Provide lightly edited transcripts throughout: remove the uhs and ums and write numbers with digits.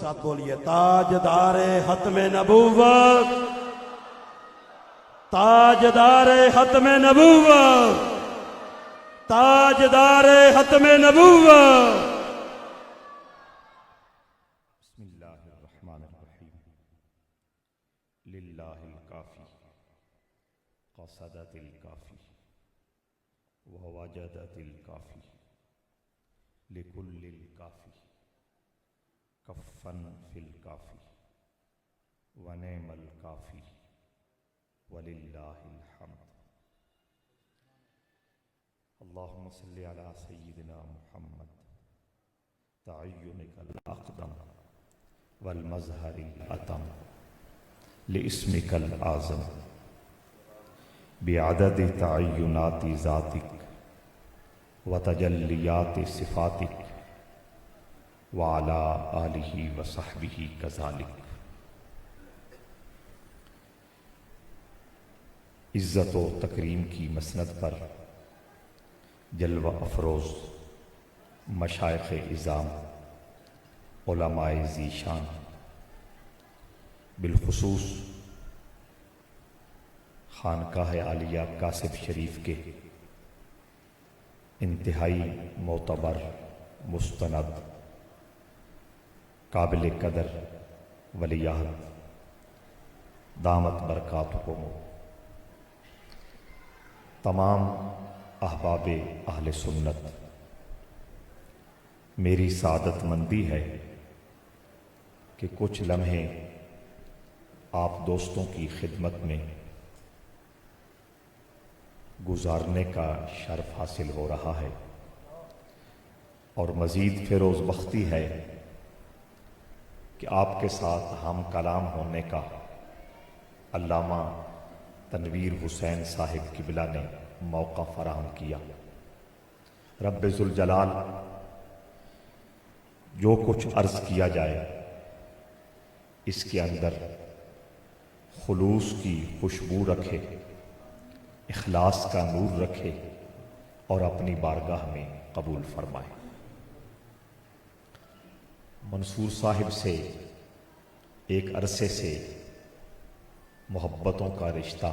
ساتھ بولیے تاجدار ختم نبوت، تاجدار ختم نبوت، تاجدار ختم نبوت۔ بسم اللہ الرحمن الرحیم۔ للہ الکافی قصدت الکافی ووجدت الکافی لکل الکافی کفن فی الکافی ونعم الکافی وللہ الحمد۔ اللہم صلی علی سیدنا محمد تعینک الاقدم والمظہر الاتم لاسمک الاعظم بعدد تعینات ذاتک وتجلیات صفاتک وعلی آلہ وصحبہ کذالک۔ عزت و تکریم کی مسند پر جلوہ افروز مشائخ اعظام، علماء ذیشان، بالخصوص خانقاہ عالیہ کاسب شریف کے انتہائی معتبر، مستند، قابل قدر ولی عہد دامت برکاتہم، تمام احباب اہل سنت، میری سعادت مندی ہے کہ کچھ لمحے آپ دوستوں کی خدمت میں گزارنے کا شرف حاصل ہو رہا ہے، اور مزید فیروز بختی ہے کہ آپ کے ساتھ ہم کلام ہونے کا علامہ تنویر حسین صاحب قبلہ نے موقع فراہم کیا۔ رب ذوالجلال جو کچھ عرض کیا جائے اس کے اندر خلوص کی خوشبو رکھے، اخلاص کا نور رکھے اور اپنی بارگاہ میں قبول فرمائے۔ منصور صاحب سے ایک عرصے سے محبتوں کا رشتہ،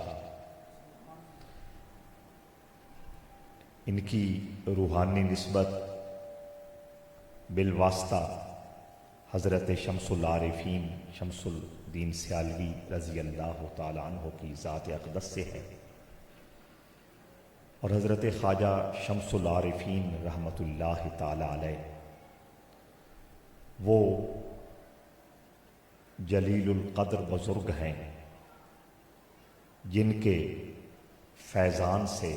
ان کی روحانی نسبت بالواسطہ حضرت شمس العارفین شمس الدین سیالوی رضی اللہ تعالی عنہ کی ذات اقدس سے ہے، اور حضرت خواجہ شمس العارفین رحمۃ اللہ تعالی علیہ وہ جلیل القدر بزرگ ہیں جن کے فیضان سے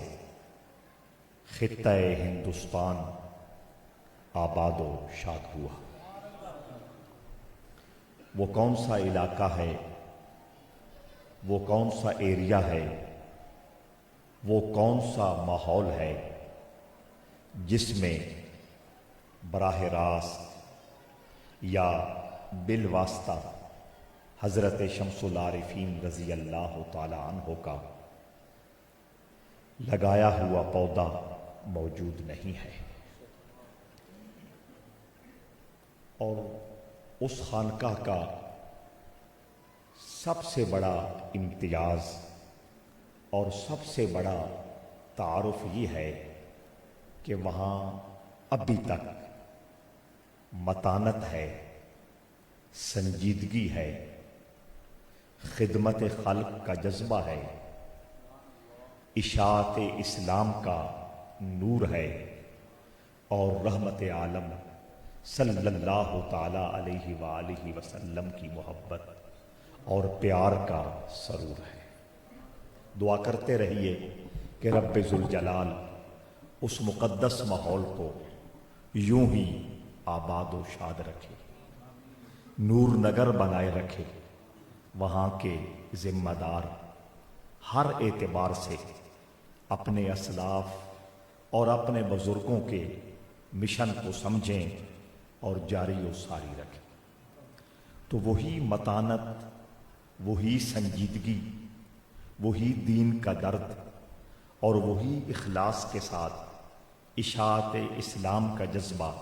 خطہ ہندوستان آباد و شاد ہوا۔ وہ کون سا علاقہ ہے، وہ کون سا ایریا ہے، وہ کون سا ماحول ہے جس میں براہ راست یا بالواسطہ حضرت شمس العارفین رضی اللہ تعالی عنہ کا لگایا ہوا پودا موجود نہیں ہے۔ اور اس خانقاہ کا سب سے بڑا امتیاز اور سب سے بڑا تعارف یہ ہے کہ وہاں ابھی تک متانت ہے، سنجیدگی ہے، خدمت خلق کا جذبہ ہے، اشاعت اسلام کا نور ہے، اور رحمت عالم صلی اللہ تعالی علیہ وآلہ وسلم کی محبت اور پیار کا سرور ہے۔ دعا کرتے رہیے کہ رب ذوالجلال اس مقدس ماحول کو یوں ہی آباد و شاد رکھے، نور نگر بنائے رکھے، وہاں کے ذمہ دار ہر اعتبار سے اپنے اسلاف اور اپنے بزرگوں کے مشن کو سمجھیں اور جاری و ساری رکھیں، تو وہی متانت، وہی سنجیدگی، وہی دین کا درد اور وہی اخلاص کے ساتھ اشاعت اسلام کا جذبہ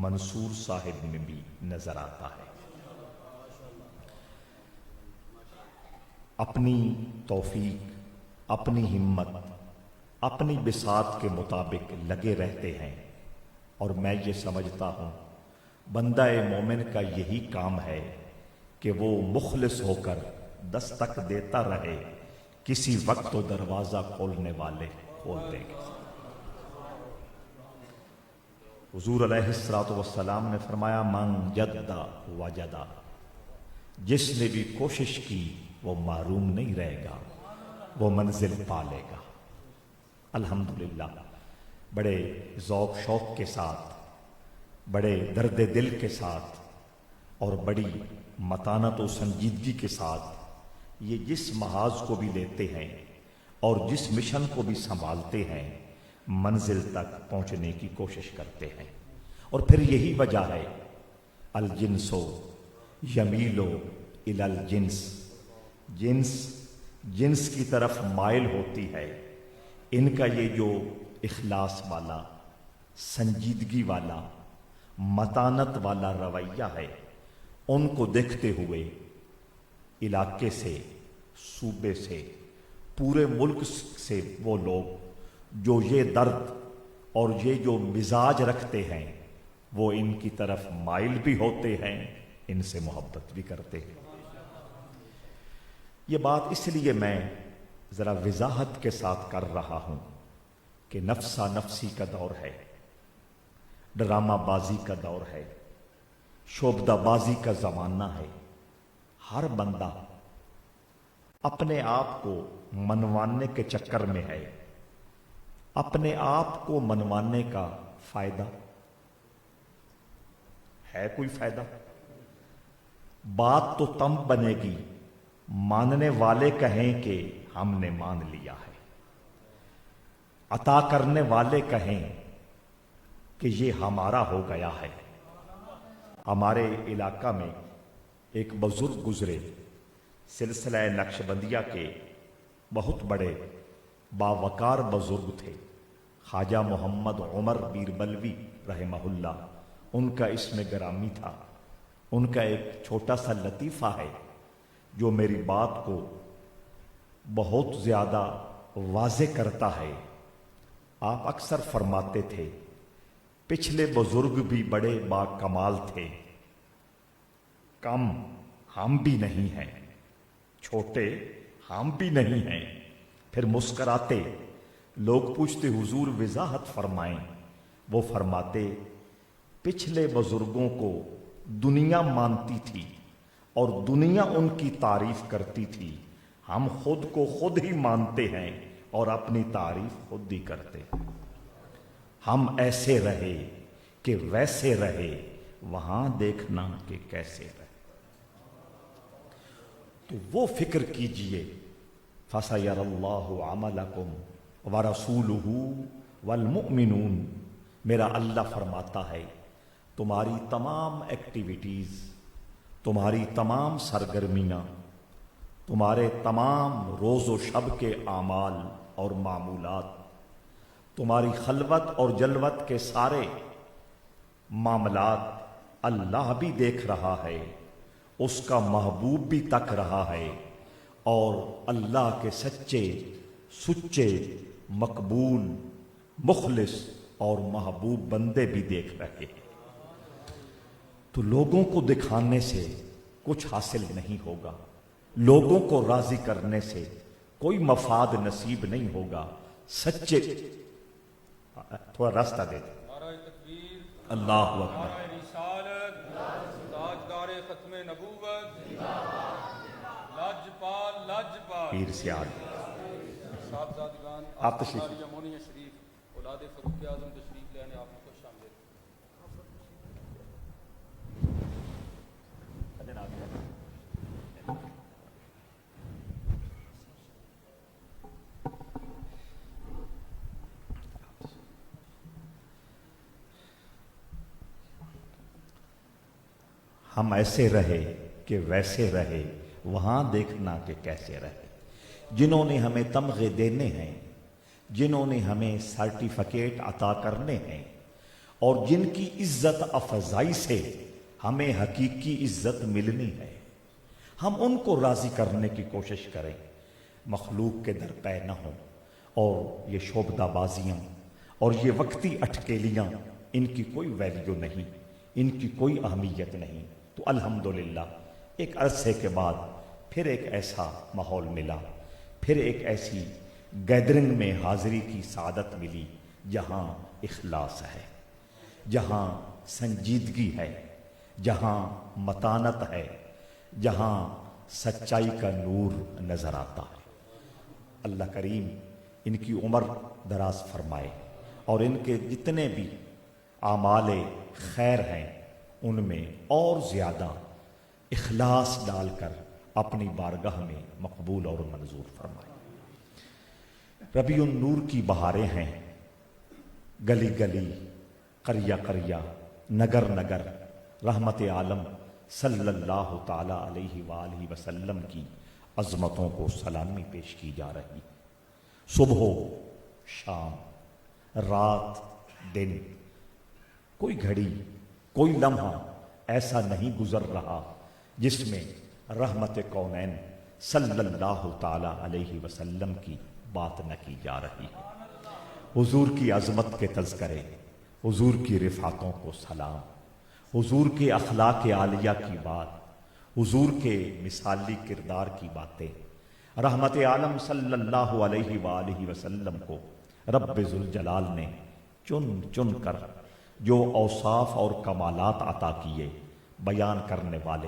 منصور صاحب میں بھی نظر آتا ہے۔ اپنی توفیق، اپنی ہمت، اپنی بساط کے مطابق لگے رہتے ہیں، اور میں یہ سمجھتا ہوں بندہ مومن کا یہی کام ہے کہ وہ مخلص ہو کر دستک دیتا رہے، کسی وقت تو دروازہ کھولنے والے کھول دیں گے۔ حضور علیہ الصلوۃ والسلام نے فرمایا من جدہ وجدہ، جس نے بھی کوشش کی وہ محروم نہیں رہے گا، وہ منزل پا لے گا۔ الحمدللہ بڑے ذوق شوق کے ساتھ، بڑے درد دل کے ساتھ اور بڑی متانت و سنجیدگی کے ساتھ یہ جس محاذ کو بھی لیتے ہیں اور جس مشن کو بھی سنبھالتے ہیں، منزل تک پہنچنے کی کوشش کرتے ہیں۔ اور پھر یہی وجہ ہے الجنس یمیل الی الجنس، جنس کی طرف مائل ہوتی ہے۔ ان کا یہ جو اخلاص والا، سنجیدگی والا، متانت والا رویہ ہے، ان کو دیکھتے ہوئے علاقے سے، صوبے سے، پورے ملک سے وہ لوگ جو یہ درد اور یہ جو مزاج رکھتے ہیں، وہ ان کی طرف مائل بھی ہوتے ہیں، ان سے محبت بھی کرتے ہیں۔ یہ بات اس لیے میں ذرا وضاحت کے ساتھ کر رہا ہوں کہ نفسا نفسی کا دور ہے، ڈرامہ بازی کا دور ہے، شعبدہ بازی کا زمانہ ہے۔ ہر بندہ اپنے آپ کو منوانے کے چکر میں ہے۔ اپنے آپ کو منوانے کا فائدہ ہے؟ کوئی فائدہ؟ بات تو تم بنے گی ماننے والے کہیں کہ ہم نے مان لیا ہے، عطا کرنے والے کہیں کہ یہ ہمارا ہو گیا ہے۔ ہمارے علاقہ میں ایک بزرگ گزرے، سلسلہ نقشبندیہ کے بہت بڑے باوقار بزرگ تھے، خواجہ محمد عمر بیربلوی رحمہ اللہ، ان کا اسم گرامی تھا۔ ان کا ایک چھوٹا سا لطیفہ ہے جو میری بات کو بہت زیادہ واضح کرتا ہے۔ آپ اکثر فرماتے تھے پچھلے بزرگ بھی بڑے با کمال تھے، کم ہم بھی نہیں ہیں، چھوٹے ہم بھی نہیں ہیں۔ پھر مسکراتے، لوگ پوچھتے حضور وضاحت فرمائیں، وہ فرماتے پچھلے بزرگوں کو دنیا مانتی تھی اور دنیا ان کی تعریف کرتی تھی، ہم خود کو خود ہی مانتے ہیں اور اپنی تعریف خود ہی کرتے ہیں۔ ہم ایسے رہے کہ ویسے رہے، وہاں دیکھنا کہ کیسے رہے۔ تو وہ فکر کیجئے فَسَيَرَ اللَّهُ عَمَلَكُمْ وَرَسُولُهُ وَالْمُؤْمِنُونَ، میرا اللہ فرماتا ہے تمہاری تمام ایکٹیویٹیز، تمہاری تمام سرگرمیاں، تمہارے تمام روز و شب کے اعمال اور معمولات، تمہاری خلوت اور جلوت کے سارے معاملات اللہ بھی دیکھ رہا ہے، اس کا محبوب بھی تک رہا ہے، اور اللہ کے سچے، سچے، مقبول، مخلص اور محبوب بندے بھی دیکھ رہے ہیں۔ تو لوگوں کو دکھانے سے کچھ حاصل نہیں ہوگا، لوگوں کو راضی کرنے سے کوئی مفاد نصیب نہیں ہوگا۔ سچے، تھوڑا راستہ دے دیں۔ نعرہ تکبیر، اللہ اکبر، نعرہ رسالت، تاجدار ختم نبوت، لاجپال لاجپال، پیر سیاد صاحبزادگان، آپ تشریف آستانہ یمونی شریف، اولاد فاروق اعظم تشریف لے آنے، آپ کو خوش آمدید۔ ہم ایسے رہے کہ ویسے رہے، وہاں دیکھنا کہ کیسے رہے۔ جنہوں نے ہمیں تمغے دینے ہیں، جنہوں نے ہمیں سرٹیفکیٹ عطا کرنے ہیں، اور جن کی عزت افزائی سے ہمیں حقیقی عزت ملنی ہے، ہم ان کو راضی کرنے کی کوشش کریں، مخلوق کے در پے نہ ہوں، اور یہ شعبدہ بازیاں اور یہ وقتی اٹکیلیاں ان کی کوئی ویلیو نہیں، ان کی کوئی اہمیت نہیں۔ تو الحمدللہ ایک عرصے کے بعد پھر ایک ایسا ماحول ملا، پھر ایک ایسی گیدرنگ میں حاضری کی سعادت ملی جہاں اخلاص ہے، جہاں سنجیدگی ہے، جہاں متانت ہے، جہاں سچائی کا نور نظر آتا ہے۔ اللہ کریم ان کی عمر دراز فرمائے اور ان کے جتنے بھی اعمال خیر ہیں ان میں اور زیادہ اخلاص ڈال کر اپنی بارگاہ میں مقبول اور منظور فرمائے۔ ربیع النور کی بہاریں ہیں، گلی گلی، قریہ قریہ، نگر نگر رحمت عالم صلی اللہ تعالی علیہ وآلہ وسلم کی عظمتوں کو سلامی پیش کی جا رہی۔ صبح ہو، شام، رات، دن، کوئی گھڑی، کوئی لمحہ ایسا نہیں گزر رہا جس میں رحمت کونین صلی اللہ تعالی علیہ وسلم کی بات نہ کی جا رہی ہے۔ حضور کی عظمت کے تذکرے، حضور کی رفعتوں کو سلام، حضور کے اخلاق عالیہ کی بات، حضور کے مثالی کردار کی باتیں، رحمت عالم صلی اللہ علیہ وآلہ وسلم کو رب ذوالجلال نے چن چن کر جو اوصاف اور کمالات عطا کیے، بیان کرنے والے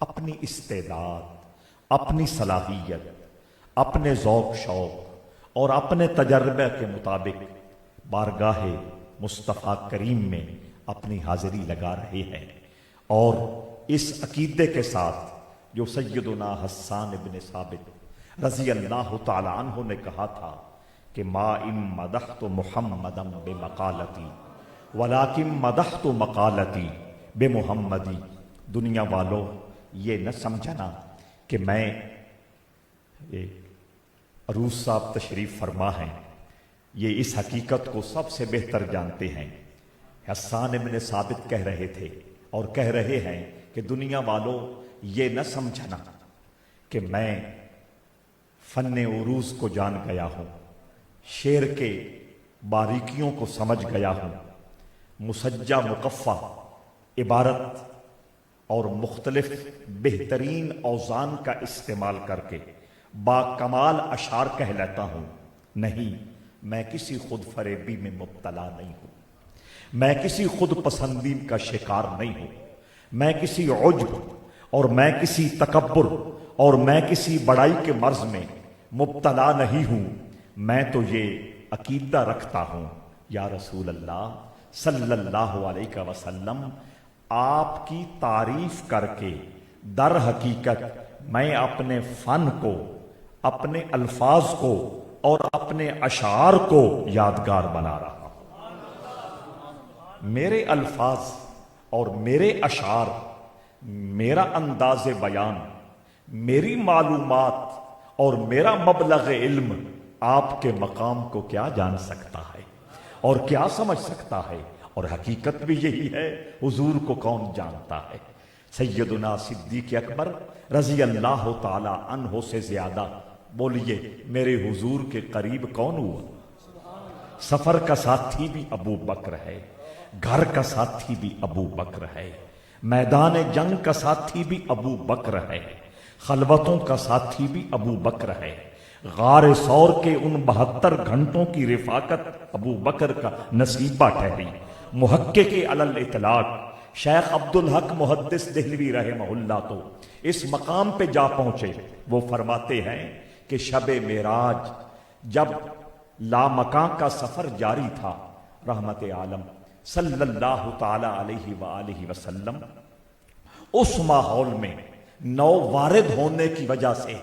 اپنی استعداد، اپنی صلاحیت، اپنے ذوق شوق اور اپنے تجربے کے مطابق بارگاہ مصطفیٰ کریم میں اپنی حاضری لگا رہے ہیں، اور اس عقیدے کے ساتھ جو سیدنا حسان ابن ثابت رضی اللہ تعالی عنہ نے کہا تھا کہ ما ان مدحت محمدا بمقالتی ولیکن مدحت مقالتی بمحمدی۔ دنیا والوں یہ نہ سمجھنا کہ میں، عروس صاحب تشریف فرما ہیں، یہ اس حقیقت کو سب سے بہتر جانتے ہیں۔ حسان ابن ثابت کہہ رہے تھے اور کہہ رہے ہیں کہ دنیا والوں یہ نہ سمجھنا کہ میں فن عروض کو جان گیا ہوں، شعر کے باریکیوں کو سمجھ گیا ہوں، مسجع مقفع عبارت اور مختلف بہترین اوزان کا استعمال کر کے با کمال اشعار کہہ لیتا ہوں۔ نہیں، میں کسی خود فریبی میں مبتلا نہیں ہوں، میں کسی خود پسندی کا شکار نہیں ہوں، میں کسی عجب اور میں کسی تکبر اور میں کسی بڑائی کے مرض میں مبتلا نہیں ہوں۔ میں تو یہ عقیدہ رکھتا ہوں یا رسول اللہ صلی اللہ علیہ وسلم، آپ کی تعریف کر کے در حقیقت میں اپنے فن کو، اپنے الفاظ کو اور اپنے اشعار کو یادگار بنا رہا ہوں۔ میرے الفاظ اور میرے اشعار، میرا انداز بیان، میری معلومات اور میرا مبلغ علم آپ کے مقام کو کیا جان سکتا ہے اور کیا سمجھ سکتا ہے؟ اور حقیقت بھی یہی ہے، حضور کو کون جانتا ہے؟ سیدنا صدیق اکبر رضی اللہ تعالی عنہ سے زیادہ بولیے میرے حضور کے قریب کون ہوا؟ سفر کا ساتھی بھی ابو بکر ہے، گھر کا ساتھی بھی ابو بکر ہے، میدان جنگ کا ساتھی بھی ابو بکر ہے، خلوتوں کا ساتھی بھی ابو بکر ہے، غار ثور کے ان 72 گھنٹوں کی رفاقت ابو بکر کا نصیبہ ٹھہری۔ محقق علی الاطلاق شیخ عبدالحق محدث دہلوی رحمہ اللہ تو اس مقام پہ جا پہنچے، وہ فرماتے ہیں کہ شب معراج جب لامکاں کا سفر جاری تھا، رحمت عالم صلی اللہ تعالی علیہ وآلہ وسلم اس ماحول میں نو وارد ہونے کی وجہ سے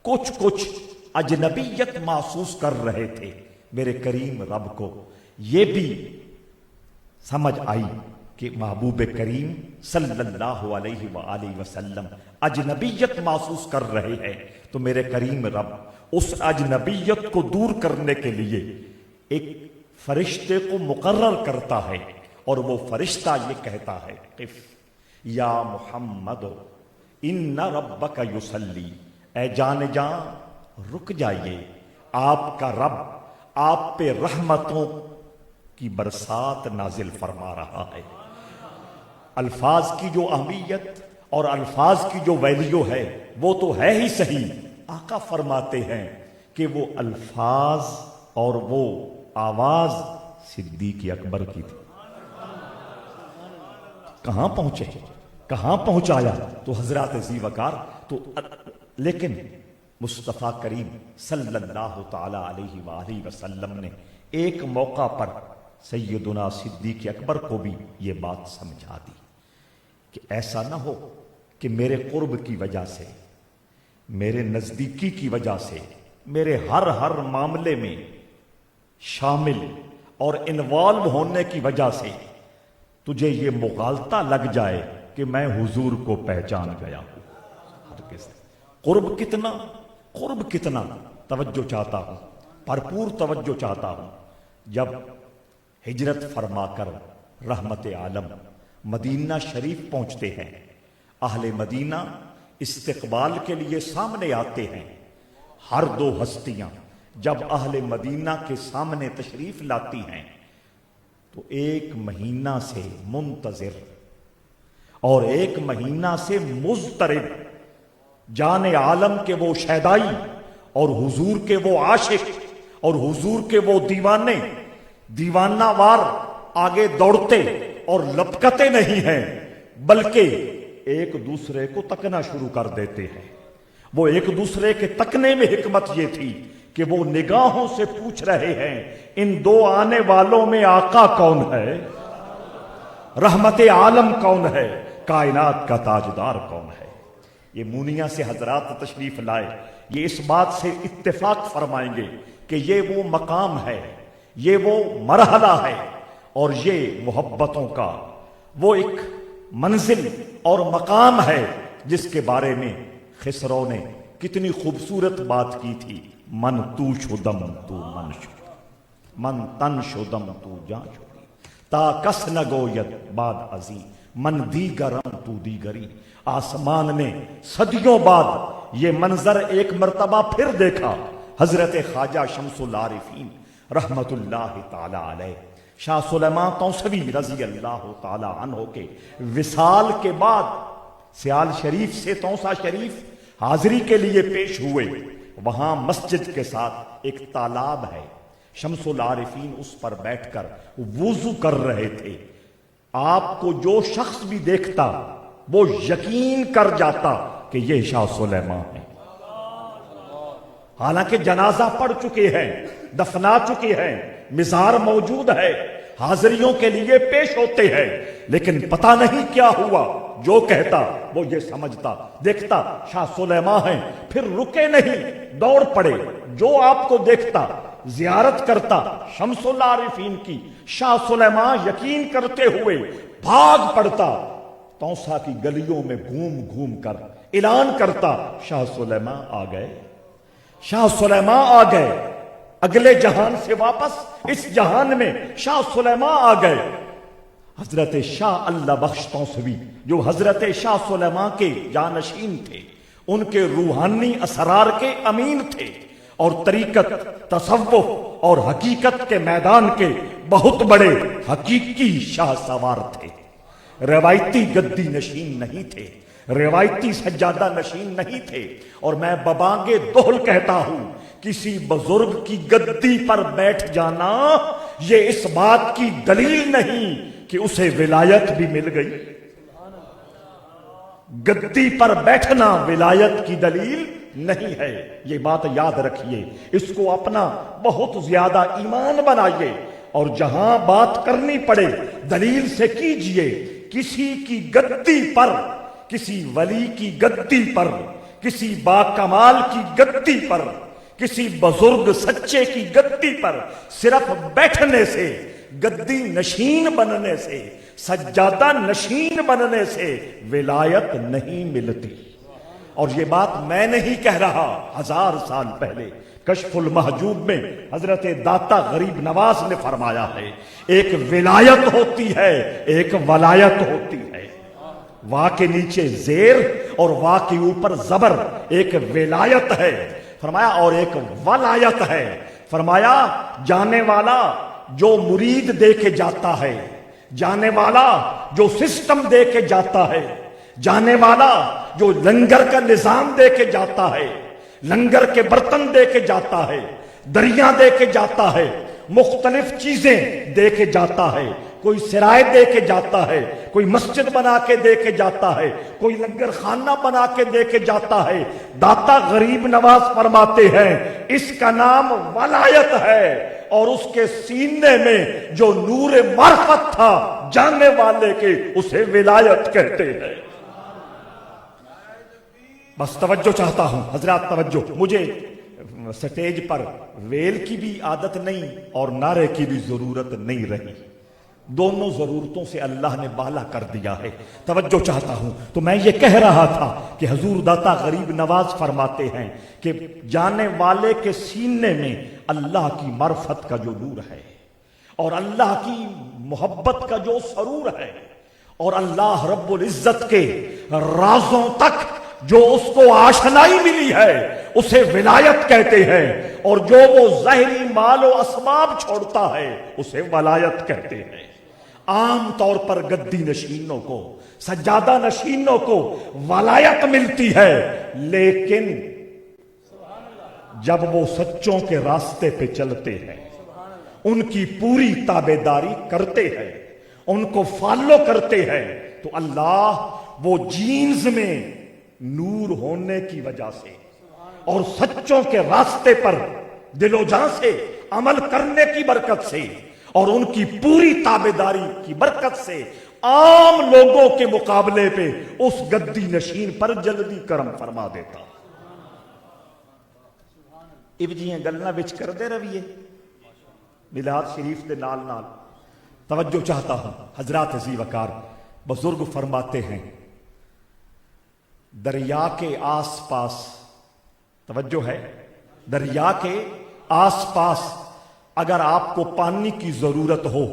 کچھ اجنبیت محسوس کر رہے تھے۔ میرے کریم رب کو یہ بھی سمجھ آئی کہ محبوب کریم صلی اللہ علیہ وآلہ وسلم اجنبیت محسوس کر رہے ہیں، تو میرے کریم رب اس اجنبیت کو دور کرنے کے لیے ایک فرشتے کو مقرر کرتا ہے، اور وہ فرشتہ یہ کہتا ہے قف یا محمد ان ربک یصلی، اے جان جان رک جائیے، آپ کا رب آپ پہ رحمتوں کی برسات نازل فرما رہا ہے۔ الفاظ کی جو اہمیت اور الفاظ کی جو ویلیو ہے وہ تو ہے ہی صحیح۔ آقا فرماتے ہیں کہ وہ الفاظ اور وہ آواز صدیق اکبر کی تھی۔ کہاں پہنچے، کہاں پہنچایا؟ تو حضرات ذی وقار تو، لیکن مصطفیٰ کریم صلی اللہ تعالی علیہ وآلہ وسلم نے ایک موقع پر سیدنا صدیق اکبر کو بھی یہ بات سمجھا دی کہ ایسا نہ ہو کہ میرے قرب کی وجہ سے، میرے نزدیکی کی وجہ سے، میرے ہر معاملے میں شامل اور انوالو ہونے کی وجہ سے تجھے یہ مغالطہ لگ جائے کہ میں حضور کو پہچان گیا ہوں۔ قرب کتنا توجہ چاہتا ہوں، بھرپور توجہ چاہتا ہوں۔ جب ہجرت فرما کر رحمت عالم مدینہ شریف پہنچتے ہیں، اہل مدینہ استقبال کے لیے سامنے آتے ہیں۔ ہر دو ہستیاں جب اہل مدینہ کے سامنے تشریف لاتی ہیں تو 1 مہینہ سے منتظر اور 1 مہینہ سے مضطرب جان عالم کے وہ شیدائی اور حضور کے وہ عاشق اور حضور کے وہ دیوانہ وار آگے دوڑتے اور لپکتے نہیں ہیں، بلکہ ایک دوسرے کو تکنا شروع کر دیتے ہیں۔ وہ ایک دوسرے کے تکنے میں حکمت یہ تھی کہ وہ نگاہوں سے پوچھ رہے ہیں ان دو آنے والوں میں آقا کون ہے، رحمت عالم کون ہے، کائنات کا تاجدار کون ہے۔ یہ مونیا سے حضرات تشریف لائے، یہ اس بات سے اتفاق فرمائیں گے کہ یہ وہ مقام ہے، یہ وہ مرحلہ ہے، اور یہ محبتوں کا وہ ایک منزل اور مقام ہے جس کے بارے میں خسرو نے کتنی خوبصورت بات کی تھی۔ من تو شدم تو من شد، من تن شدم تو جان شدی، تا کس نگوید بعد ازی، من دیگرم تو دیگری۔ آسمان نے صدیوں بعد یہ منظر ایک مرتبہ پھر دیکھا۔ حضرت خواجہ شمس العارفین رحمت اللہ تعالی علیہ، شاہ سلیمان توسوی رضی اللہ تعالی عنہ کے وصال کے بعد سیال شریف سے توسا شریف حاضری کے لیے پیش ہوئے۔ وہاں مسجد کے ساتھ ایک تالاب ہے، شمس العارفین اس پر بیٹھ کر وضو کر رہے تھے۔ آپ کو جو شخص بھی دیکھتا وہ یقین کر جاتا کہ یہ شاہ سلیمان ہے، حالانکہ جنازہ پڑھ چکے ہیں، دفنا چکے ہیں، مزار موجود ہے، حاضریوں کے لیے پیش ہوتے ہیں، لیکن پتہ نہیں کیا ہوا۔ جو کہتا وہ یہ سمجھتا، دیکھتا شاہ سلیمان ہیں، پھر رکے نہیں، دوڑ پڑے۔ جو آپ کو دیکھتا زیارت کرتا شمس العارفین کی، شاہ سلیمان یقین کرتے ہوئے بھاگ پڑتا، توسا کی گلیوں میں گھوم گھوم کر اعلان کرتا شاہ سلیمان آ گئے، شاہ سلیمان آ گئے، اگلے جہان سے واپس اس جہان میں شاہ سلیمان آ گئے۔ حضرت شاہ اللہ بخش توسوی جو حضرت شاہ سلیمان کے جانشین تھے، ان کے روحانی اسرار کے امین تھے، اور طریقت، تصوف اور حقیقت کے میدان کے بہت بڑے حقیقی شاہ سوار تھے۔ روایتی گدی نشین نہیں تھے، روایتی سجادہ نشین نہیں تھے، اور میں ببانگے دہل کہتا ہوں کسی بزرگ کی گدی پر بیٹھ جانا یہ اس بات کی دلیل نہیں کہ اسے ولایت بھی مل گئی۔ گدی پر بیٹھنا ولایت کی دلیل نہیں ہے، یہ بات یاد رکھیے، اس کو اپنا بہت زیادہ ایمان بنائیے، اور جہاں بات کرنی پڑے دلیل سے کیجئے۔ کسی کی گدی پر، کسی ولی کی گدی پر، کسی باکمال کی گدی پر، کسی بزرگ سچے کی گدی پر صرف بیٹھنے سے، گدی نشین بننے سے، سجادہ نشین بننے سے ولایت نہیں ملتی۔ اور یہ بات میں نہیں کہہ رہا، 1000 سال پہلے کشف المحجوب میں حضرت داتا غریب نواز نے فرمایا ہے، ایک ولایت ہوتی ہے، ایک ولایت ہوتی ہے۔ وا کے نیچے زیر اور وا کے اوپر زبر، ایک ولایت ہے فرمایا اور ایک ولایت ہے فرمایا۔ جانے والا جو مرید دے کے جاتا ہے، جانے والا جو سسٹم دے کے جاتا ہے، جانے والا جو لنگر کا نظام دے کے جاتا ہے، لنگر کے برتن دے کے جاتا ہے، دریا دے کے جاتا ہے، مختلف چیزیں دے کے جاتا ہے، کوئی سرائے دے کے جاتا ہے، کوئی مسجد بنا کے دے کے جاتا ہے، کوئی لنگر خانہ بنا کے دے کے جاتا ہے، داتا غریب نواز فرماتے ہیں اس کا نام ولایت ہے، اور اس کے سینے میں جو نور معرفت تھا جاننے والے کے، اسے ولایت کہتے ہیں۔ بس توجہ چاہتا ہوں حضرات، توجہ، مجھے سٹیج پر ویل کی بھی عادت نہیں اور نعرے کی بھی ضرورت نہیں رہی، دونوں ضرورتوں سے اللہ نے بالا کر دیا ہے۔ توجہ چاہتا ہوں، تو میں یہ کہہ رہا تھا کہ حضور داتا غریب نواز فرماتے ہیں کہ جانے والے کے سینے میں اللہ کی معرفت کا جو نور ہے اور اللہ کی محبت کا جو سرور ہے اور اللہ رب العزت کے رازوں تک جو اس کو آشنائی ملی ہے اسے ولایت کہتے ہیں، اور جو وہ ظاہری مال و اسباب چھوڑتا ہے اسے ولایت کہتے ہیں۔ عام طور پر گدی نشینوں کو، سجادہ نشینوں کو ولایت ملتی ہے، لیکن جب وہ سچوں کے راستے پہ چلتے ہیں، ان کی پوری تابعداری کرتے ہیں، ان کو فالو کرتے ہیں، تو اللہ وہ جینز میں نور ہونے کی وجہ سے اور سچوں کے راستے پر دل و جان سے عمل کرنے کی برکت سے اور ان کی پوری تابعداری کی برکت سے عام لوگوں کے مقابلے پہ اس گدی نشین پر جلدی کرم فرما دیتا۔ ابجیاں گلنا وچ کر دے رویے میلاد شریف دے نال نال۔ توجہ چاہتا ہوں حضرات عزیز وقار، بزرگ فرماتے ہیں دریا کے آس پاس، توجہ ہے، دریا کے آس پاس اگر آپ کو پانی کی ضرورت ہو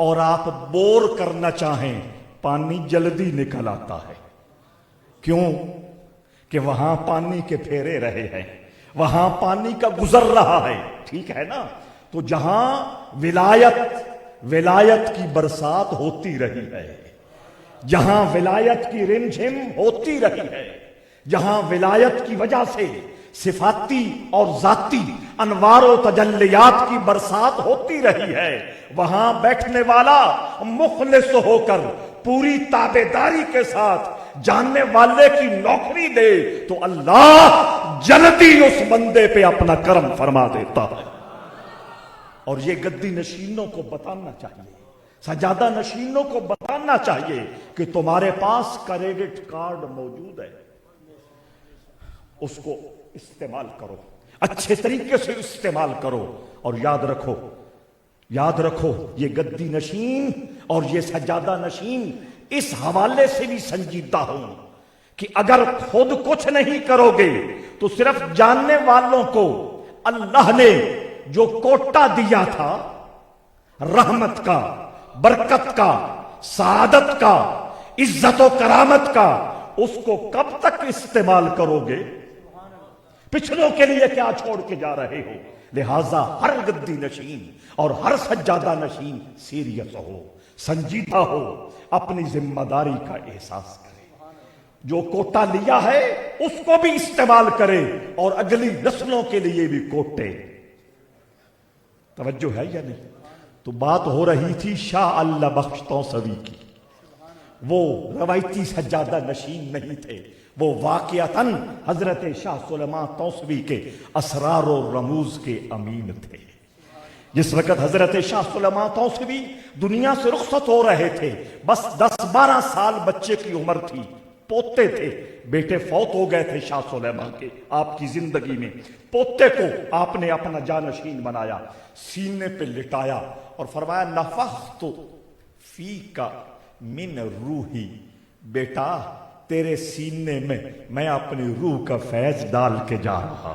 اور آپ بور کرنا چاہیں، پانی جلدی نکل آتا ہے۔ کیوں؟ کہ وہاں پانی کے پھیرے رہے ہیں، وہاں پانی کا گزر رہا ہے، ٹھیک ہے نا؟ تو جہاں ولایت کی برسات ہوتی رہی ہے، جہاں ولایت کی رمجھم ہوتی رہی ہے، جہاں ولایت کی وجہ سے صفاتی اور ذاتی انوار و تجلیات کی برسات ہوتی رہی ہے، وہاں بیٹھنے والا مخلص ہو کر پوری تابعداری کے ساتھ جاننے والے کی نوکری دے تو اللہ جلدی اس بندے پہ اپنا کرم فرما دیتا ہے۔ اور یہ گدی نشینوں کو بتانا چاہیے، سجادہ نشینوں کو بتانا چاہیے کہ تمہارے پاس کریڈٹ کارڈ موجود ہے، اس کو استعمال کرو، اچھے طریقے سے استعمال کرو، اور یاد رکھو یہ گدی نشین اور یہ سجادہ نشین اس حوالے سے بھی سنجیدہ ہوں کہ اگر خود کچھ نہیں کرو گے تو صرف جاننے والوں کو اللہ نے جو کوٹا دیا تھا رحمت کا، برکت کا، سعادت کا، عزت و کرامت کا، اس کو کب تک استعمال کرو گے؟ پچھلوں کے لیے کیا چھوڑ کے جا رہے ہو؟ لہذا ہر گدی نشین اور ہر سجادہ نشین سیریس ہو، سنجیدہ ہو، اپنی ذمہ داری کا احساس کرے، جو کوٹا لیا ہے اس کو بھی استعمال کرے اور اگلی نسلوں کے لیے بھی کوٹے۔ توجہ ہے یا نہیں؟ تو بات ہو رہی تھی شاہ اللہ بخش توسوی کی، وہ روایتی سجادہ نشین نہیں تھے، وہ واقعتاً حضرت شاہ سلیمان توسوی کے اسرار و رموز کے امین تھے۔ جس وقت حضرت شاہ سلیمان توسوی دنیا سے رخصت ہو رہے تھے، بس 10-12 سال بچے کی عمر تھی، پوتے تھے، بیٹے فوت ہو گئے تھے شاہ سلیمان کے آپ کی زندگی میں، پوتے کو آپ نے اپنا جانشین بنایا، سینے پہ لٹایا اور فرمایا نفخت فیک من روحی، بیٹا تیرے سینے میں میں اپنی روح کا فیض ڈال کے جا رہا۔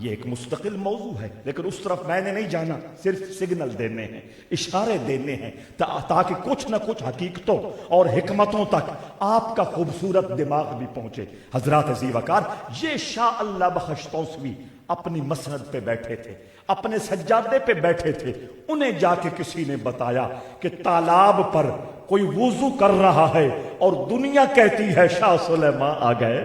یہ ایک مستقل موضوع ہے، لیکن اس طرف میں نے نہیں جانا، صرف سگنل دینے ہیں، اشارے دینے ہیں تاکہ کچھ نہ کچھ حقیقتوں اور حکمتوں تک آپ کا خوبصورت دماغ بھی پہنچے۔ حضرات عزیز وقار، یہ شاہ اللہ بخش توسوی اپنی مسند پہ بیٹھے تھے، اپنے سجادے پہ بیٹھے تھے، انہیں جا کے کسی نے بتایا کہ تالاب پر کوئی وضو کر رہا ہے اور دنیا کہتی ہے شاہ سلیمان آ گئے۔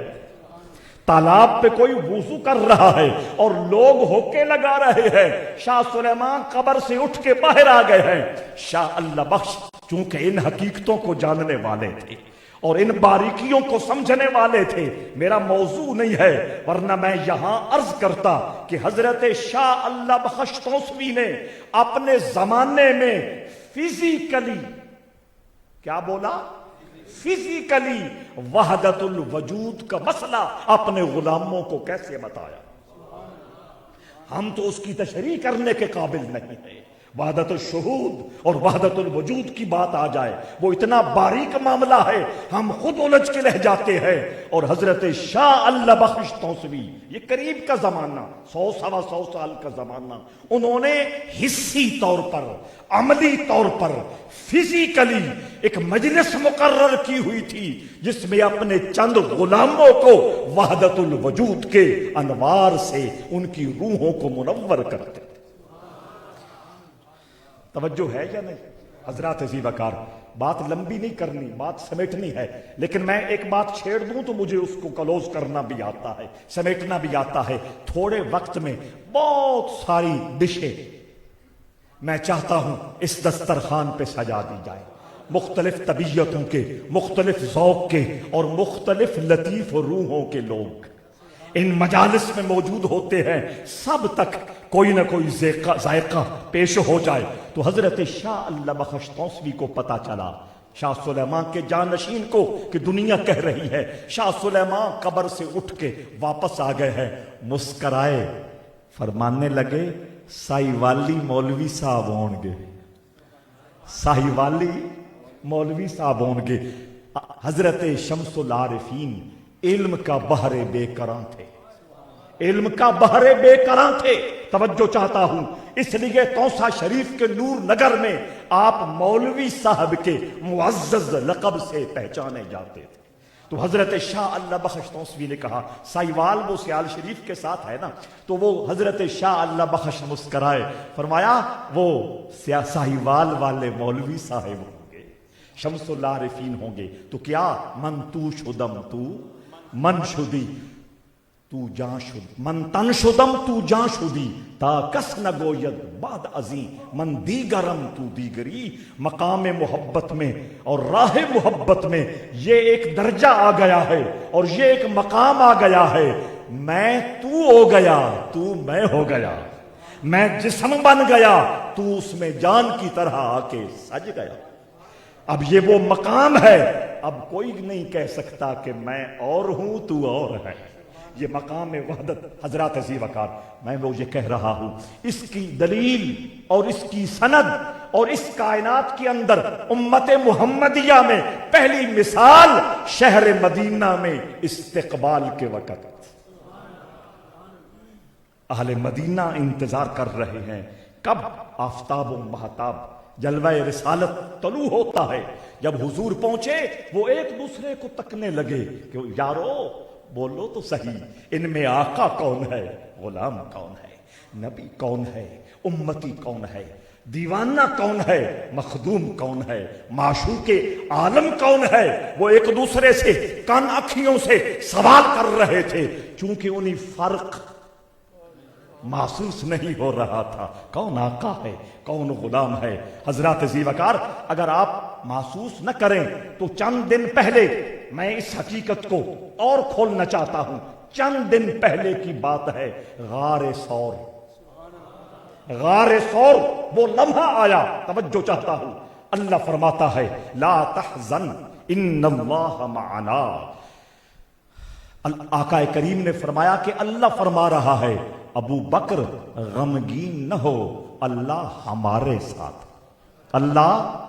تالاب پہ کوئی وضو کر رہا ہے اور لوگ ہوکے لگا رہے ہیں شاہ سلیمان قبر سے اٹھ کے باہر آ گئے ہیں۔ شاہ اللہ بخش چونکہ ان حقیقتوں کو جاننے والے تھے اور ان باریکیوں کو سمجھنے والے تھے، میرا موضوع نہیں ہے، ورنہ میں یہاں عرض کرتا کہ حضرت شاہ اللہ بخش توسوی نے اپنے زمانے میں فزیکلی کیا بولا؟ فزیکلی وحدت الوجود کا مسئلہ اپنے غلاموں کو کیسے بتایا؟ ہم تو اس کی تشریح کرنے کے قابل نہیں ہیں۔ وحدت الشہود اور وحدت الوجود کی بات آ جائے، وہ اتنا باریک معاملہ ہے، ہم خود الجھ کے رہ جاتے ہیں۔ اور حضرت شاہ اللہ بخش توسوی، یہ قریب کا زمانہ، 100 سوا 100 سال کا زمانہ، انہوں نے حصی طور پر، عملی طور پر، فزیکلی ایک مجلس مقرر کی ہوئی تھی جس میں اپنے چند غلاموں کو وحدت الوجود کے انوار سے ان کی روحوں کو منور کرتے۔ توجہ ہے یا نہیں؟ حضرات عزیز وقار، بات لمبی نہیں کرنی، بات سمیٹنی ہے، لیکن میں ایک بات چھیڑ دوں تو مجھے اس کو کلوز کرنا بھی آتا ہے، سمیٹنا بھی آتا ہے۔ تھوڑے وقت میں بہت ساری ڈشیں میں چاہتا ہوں اس دسترخوان پہ سجا دی جائے، مختلف طبیعتوں کے، مختلف ذوق کے اور مختلف لطیف روحوں کے لوگ ان مجالس میں موجود ہوتے ہیں، سب تک کوئی نہ کوئی ذائقہ پیش ہو جائے۔ تو حضرت شاہ اللہ بخش توسوی کو پتا چلا، شاہ سلیمان کے جانشین کو، کہ دنیا کہہ رہی ہے شاہ سلیمان قبر سے اٹھ کے واپس آ گئے ہیں۔ مسکرائے، فرمانے لگے سائی والی مولوی صاحب ہون گے، سائی والی مولوی صاحب ہون گے۔ حضرت شمس العارفین علم کا بحر بے کراں تھے، علم کا بحر بے کراں تھے۔ توجہ چاہتا ہوں، اس لیے توسا شریف کے نور نگر میں آپ مولوی صاحب کے معزز لقب سے پہچانے جاتے تھے۔ تو حضرت شاہ اللہ بخش توسوی نے کہا، سائیوال وہ سیال شریف کے ساتھ ہے نا، تو وہ حضرت شاہ اللہ بخش مسکرائے، فرمایا وہ سائیوال والے مولوی صاحب ہوں گے، شمس العارفین ہوں گے۔ تو کیا من تو شدم تو من شدی تو جان شد، من تن شدم تو جان شدی، تا کس نہ گوید بعد عظیم من دیگرم تو دیگری۔ مقام محبت میں اور راہ محبت میں یہ ایک درجہ آ گیا ہے اور یہ ایک مقام آ گیا ہے، میں تو ہو گیا تو میں ہو گیا، میں جسم بن گیا تو اس میں جان کی طرح آ کے سج گیا۔ اب یہ وہ مقام ہے، اب کوئی نہیں کہہ سکتا کہ میں اور ہوں تو اور ہے، یہ مقام وحدت۔ حضرات عزیز وقار، میں وہ یہ کہہ رہا ہوں، اس کی دلیل اور اس کی سند اور اس کائنات کے اندر امت محمدیہ میں پہلی مثال شہر مدینہ میں استقبال کے وقت اہل مدینہ انتظار کر رہے ہیں کب آفتاب و مہتاب جلوہ رسالت طلوع ہوتا ہے۔ جب حضور پہنچے وہ ایک دوسرے کو تکنے لگے کہ یارو بولو تو صحیح، ان میں آقا کون ہے، غلام کون ہے، نبی کون ہے، امتی کون ہے، دیوانہ کون ہے، مخدوم کون ہے، معشوق عالم کون ہے۔ وہ ایک دوسرے سے کان آنکھیوں سے سوال کر رہے تھے، چونکہ انہیں فرق محسوس نہیں ہو رہا تھا، کون آقا ہے کون غلام ہے۔ حضرات عزیز وقار، اگر آپ محسوس نہ کریں تو چند دن پہلے میں اس حقیقت کو اور کھولنا چاہتا ہوں۔ چند دن پہلے کی بات ہے، غار ثور، غار ثور وہ لمحہ آیا، توجہ چاہتا ہوں، اللہ فرماتا ہے لا تحزن ان اللہ معنا۔ آقا کریم نے فرمایا کہ اللہ فرما رہا ہے ابو بکر غمگین نہ ہو، اللہ ہمارے ساتھ۔ اللہ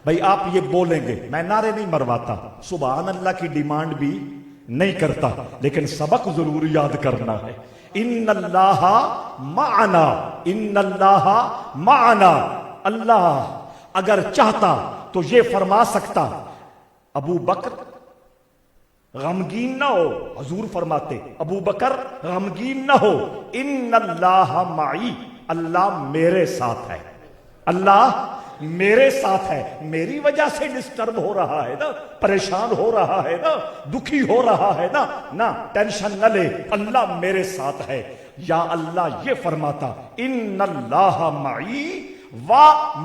بھائی آپ یہ بولیں گے، میں نعرے نہیں مرواتا، سبحان اللہ کی ڈیمانڈ بھی نہیں کرتا، لیکن سبق ضرور یاد کرنا ہے۔ ان اللہ معنا، ان اللہ معنا، اللہ اگر چاہتا تو یہ فرما سکتا ابو بکر غمگین نہ ہو، حضور فرماتے ابو بکر غمگین نہ ہو، ان اللہ معی، اللہ میرے ساتھ ہے، اللہ میرے ساتھ ہے، میری وجہ سے ڈسٹرب ہو رہا ہے نا، پریشان ہو رہا ہے نا، دکھی ہو رہا ہے نا، نہ ٹینشن نہ لے، اللہ میرے ساتھ ہے۔ یا اللہ یہ فرماتا ان اللہ معی و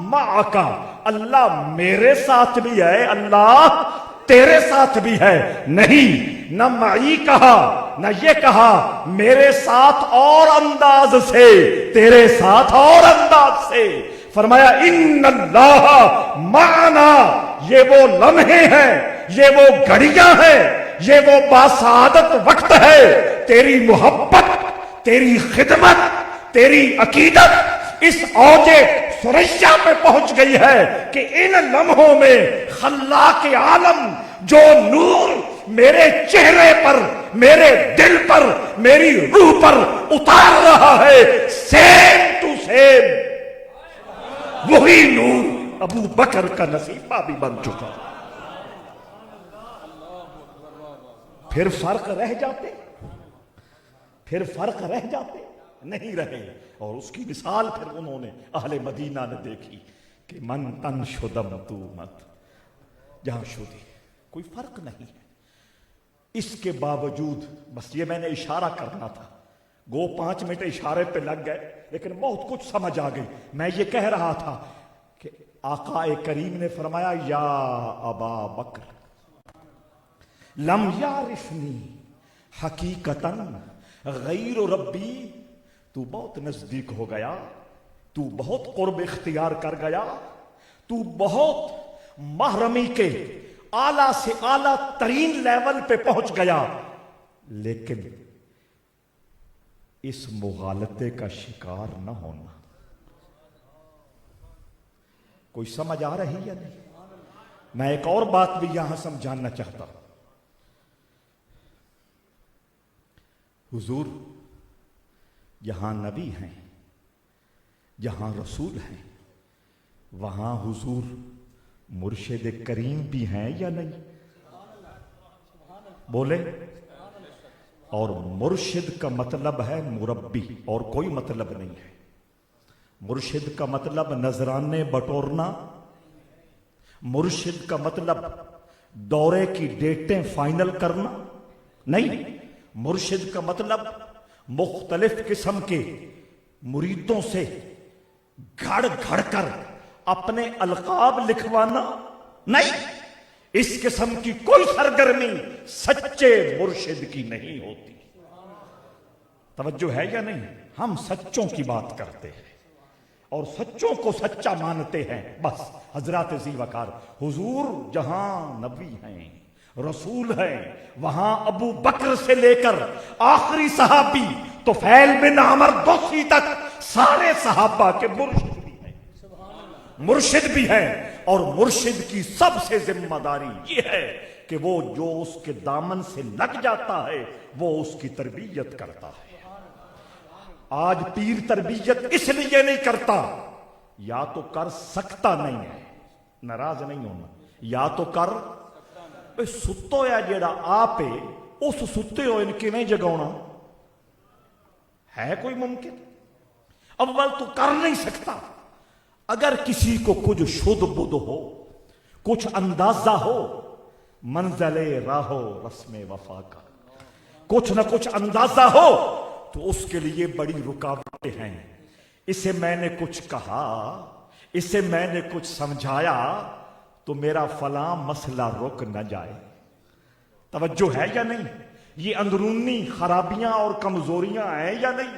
معک، اللہ میرے ساتھ بھی ہے، اللہ تیرے ساتھ بھی ہے، نہیں نہ معی کہا نہ یہ کہا، میرے ساتھ اور انداز سے، تیرے ساتھ اور انداز سے فرمایا ان اللہ معنا، یہ وہ لمحے ہیں، یہ وہ گھڑیاں ہیں، یہ وہ باسعادت وقت ہے، تیری محبت، تیری خدمت، تیری عقیدت اس اوج سریا پہ پہنچ گئی ہے کہ ان لمحوں میں خلاق عالم جو نور میرے چہرے پر، میرے دل پر، میری روح پر اتار رہا ہے، سیم ٹو سیم وہی نور ابو بکر کا نصیبہ بھی بن چکا۔ پھر فرق رہ جاتے، پھر فرق رہ جاتے نہیں رہے، اور اس کی مثال پھر انہوں نے اہل مدینہ نے دیکھی کہ من تن شدم تو مت، جہاں شدی کوئی فرق نہیں ہے۔ اس کے باوجود بس یہ میں نے اشارہ کرنا تھا، گو 5 منٹ اشارے پہ لگ گئے لیکن بہت کچھ سمجھ آ گئی۔ میں یہ کہہ رہا تھا کہ آقا کریم نے فرمایا یا ابا بکر لم یعرفنی حقیقتاً غیر ربی، تو بہت نزدیک ہو گیا، تو بہت قرب اختیار کر گیا، تو بہت محرمی کے اعلیٰ سے اعلیٰ ترین لیول پہ پہنچ گیا، لیکن اس مغالطے کا شکار نہ ہونا۔ کوئی سمجھ آ رہی یا نہیں؟ میں ایک اور بات بھی یہاں سمجھانا چاہتا ہوں۔ حضور جہاں نبی ہیں، جہاں رسول ہیں، وہاں حضور مرشد کریم بھی ہیں یا نہیں؟ بولے۔ اور مرشد کا مطلب ہے مربی، اور کوئی مطلب نہیں ہے۔ مرشد کا مطلب نذرانے بٹورنا، مرشد کا مطلب دورے کی ڈیٹیں فائنل کرنا نہیں، مرشد کا مطلب مختلف قسم کے مریدوں سے گھڑ گھڑ کر اپنے القاب لکھوانا نہیں۔ اس قسم کی کوئی سرگرمی سچے مرشد کی نہیں ہوتی۔ توجہ ہے یا نہیں؟ ہم سچوں کی بات کرتے ہیں اور سچوں کو سچا مانتے ہیں، بس۔ حضرات ذی وقار حضور جہاں نبی ہیں، رسول ہیں، وہاں ابو بکر سے لے کر آخری صحابی طفیل بن عمرو دوسی تک سارے صحابہ کے مرشد بھی ہیں، مرشد بھی ہیں، اور مرشد کی سب سے ذمہ داری یہ ہے کہ وہ جو اس کے دامن سے لگ جاتا ہے وہ اس کی تربیت کرتا ہے۔ آج پیر تربیت اس لیے نہیں کرتا، یا تو کر سکتا نہیں ہے، ناراض نہیں ہونا، یا تو کر ستو یا جیڑا آپ اس ستے ہو ان کی نہیں جگاؤنا ہے کوئی ممکن؟ اول تو کر نہیں سکتا۔ اگر کسی کو کچھ شد بدھ ہو، کچھ اندازہ ہو منزل راہو رسم وفا کا، کچھ نہ کچھ اندازہ ہو، تو اس کے لیے بڑی رکاوٹیں ہیں۔ اسے میں نے کچھ کہا، اسے میں نے کچھ سمجھایا تو میرا فلاں مسئلہ رک نہ جائے۔ توجہ ہے یا نہیں؟ یہ اندرونی خرابیاں اور کمزوریاں ہیں یا نہیں؟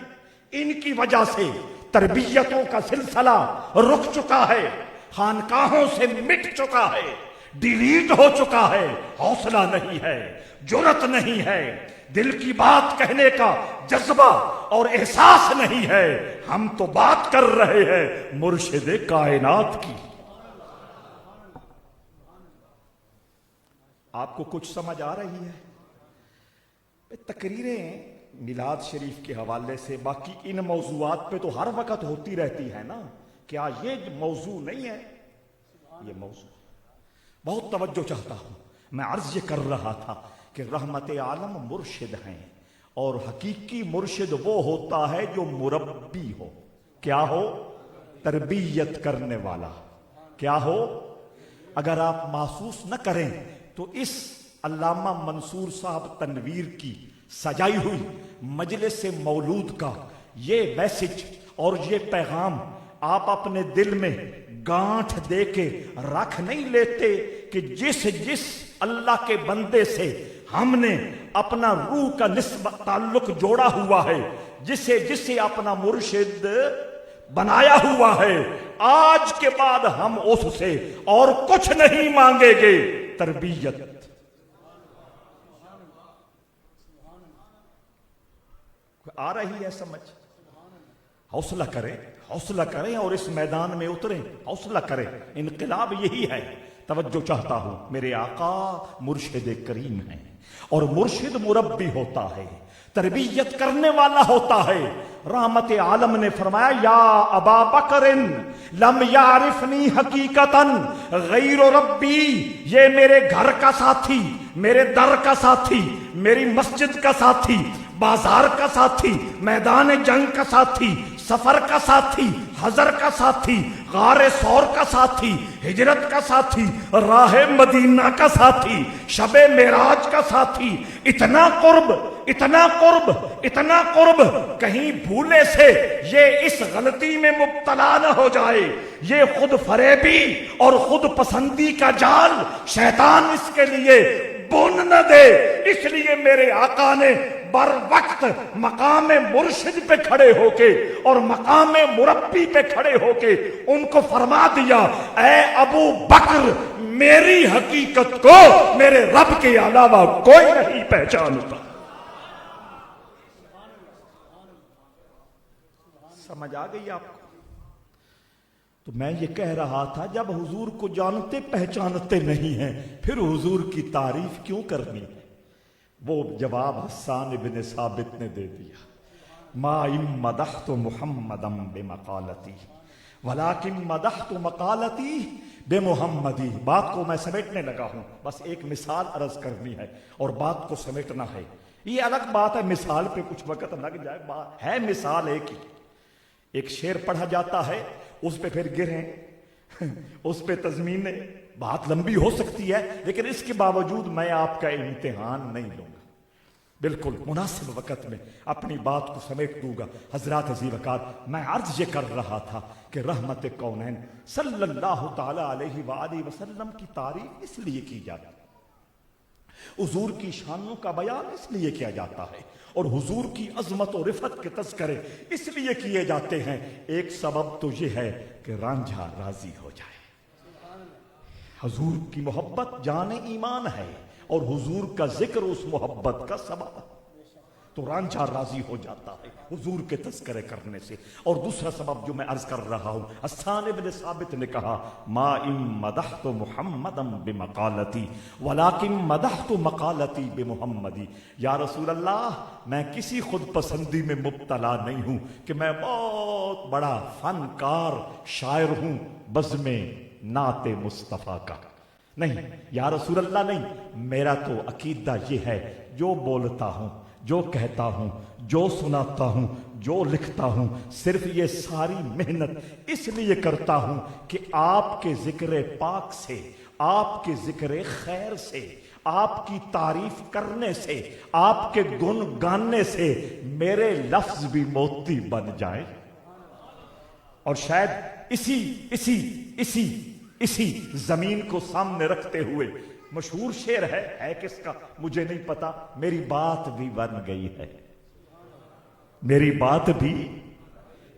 ان کی وجہ سے تربیتوں کا سلسلہ رک چکا ہے، خانقاہوں سے مٹ چکا ہے، ڈیلیٹ ہو چکا ہے، حوصلہ نہیں ہے، جرأت نہیں ہے، دل کی بات کہنے کا جذبہ اور احساس نہیں ہے۔ ہم تو بات کر رہے ہیں مرشد کائنات کی۔ آپ کو کچھ سمجھ آ رہی ہے؟ تقریریں میلاد شریف کے حوالے سے، باقی ان موضوعات پہ تو ہر وقت ہوتی رہتی ہے نا، کیا یہ موضوع نہیں ہے؟ یہ موضوع بہت توجہ چاہتا ہوں۔ میں عرض یہ کر رہا تھا کہ رحمت عالم مرشد ہیں، اور حقیقی مرشد وہ ہوتا ہے جو مربی ہو۔ کیا ہو؟ تربیت کرنے والا۔ کیا ہو؟ اگر آپ محسوس نہ کریں تو اس علامہ منصور صاحب تنویر کی سجائی ہوئی مجلس مولود کا یہ میسج اور یہ پیغام آپ اپنے دل میں گانٹھ دے کے رکھ نہیں لیتے کہ جس اللہ کے بندے سے ہم نے اپنا روح کا نسبت تعلق جوڑا ہوا ہے، جسے اپنا مرشد بنایا ہوا ہے، آج کے بعد ہم اس سے اور کچھ نہیں مانگیں گے، تربیت۔ آ رہی ہے سمجھ؟ حوصلہ کریں اور اس میدان میں اتریں، حوصلہ کریں۔ انقلاب یہی ہے۔ توجہ چاہتا ہوں، میرے آقا مرشد کریم ہیں، اور مرشد مربی ہوتا ہے، تربیت کرنے والا ہوتا ہے۔ رحمت عالم نے فرمایا یا ابا بکر لم یعرفنی حقیقتا غیر ربی، یہ میرے گھر کا ساتھی، میرے در کا ساتھی، میری مسجد کا ساتھی، بازار کا ساتھی، میدان جنگ کا ساتھی، سفر کا ساتھی، حضر کا ساتھی، غار ثور کا ساتھی، ہجرت کا ساتھی، راہ مدینہ کا ساتھی، شب معراج کا ساتھی، اتنا قرب، اتنا قرب، اتنا قرب، کہیں بھولے سے یہ اس غلطی میں مبتلا نہ ہو جائے، یہ خود فریبی اور خود پسندی کا جال شیطان اس کے لیے بن نہ دے۔ اس لیے میرے آقا نے بر وقت مقام مرشد پہ کھڑے ہو کے اور مقام مربی پہ کھڑے ہو کے ان کو فرما دیا، اے ابو بکر، میری حقیقت کو میرے رب کے علاوہ کوئی نہیں پہچانتا۔ سمجھ آ گئی آپ کو؟ تو میں یہ کہہ رہا تھا جب حضور کو جانتے پہچانتے نہیں ہیں پھر حضور کی تعریف کیوں کرنی ہے؟ وہ جواب حسان ابن ثابت نے دے دیا، ما ان مدحت محمدا بمقالتی ولکن مدحت مقالتی بمحمدی۔ بات کو میں سمیٹنے لگا ہوں، بس ایک مثال عرض کرنی ہے اور بات کو سمیٹنا ہے۔ یہ الگ بات ہے مثال پہ کچھ وقت لگ جائے، بات ہے مثال ایک ہی۔ ایک شعر پڑھا جاتا ہے، اس پہ پھر گرہیں، اس پہ تضمینیں، بات لمبی ہو سکتی ہے، لیکن اس کے باوجود میں آپ کا امتحان نہیں لوں گا، بالکل مناسب وقت میں اپنی بات کو سمیٹ دوں گا۔ حضرات ذی وقار، میں عرض یہ کر رہا تھا کہ رحمت کونین صلی اللہ تعالی علیہ وآلہ وسلم کی تعریف اس لیے کی جاتی ہے، حضور کی شانوں کا بیان اس لیے کیا جاتا ہے، اور حضور کی عظمت و رفعت کے تذکرے اس لیے کیے جاتے ہیں۔ ایک سبب تو یہ ہے کہ رانجھا راضی ہو جائے۔ حضور کی محبت جان ایمان ہے، اور حضور کا ذکر اس محبت کا سبب ہے، تو رانجھا راضی ہو جاتا ہے حضور کے تذکرے کرنے سے۔ اور دوسرا سبب جو میں عرض کر رہا ہوں، حسان ابن ثابت نے کہا ما ان مدحت محمدا بمقالتی ولکن مدحت مقالتی بمحمدی۔ یا رسول اللہ، میں کسی خود پسندی میں مبتلا نہیں ہوں کہ میں بہت بڑا فنکار شاعر ہوں بزم نعت مصطفیٰ کا، نہیں یا رسول اللہ، نہیں، میرا تو عقیدہ یہ ہے جو بولتا ہوں، جو کہتا ہوں، جو سناتا ہوں، جو لکھتا ہوں، صرف یہ ساری محنت اس لیے کرتا ہوں کہ آپ کے ذکر پاک سے، آپ کے ذکر خیر سے، آپ کی تعریف کرنے سے، آپ کے گن گانے سے میرے لفظ بھی موتی بن جائیں۔ اور شاید اسی زمین کو سامنے رکھتے ہوئے مشہور شعر ہے کس کا مجھے نہیں پتا، میری بات بھی بن گئی ہے، میری بات بھی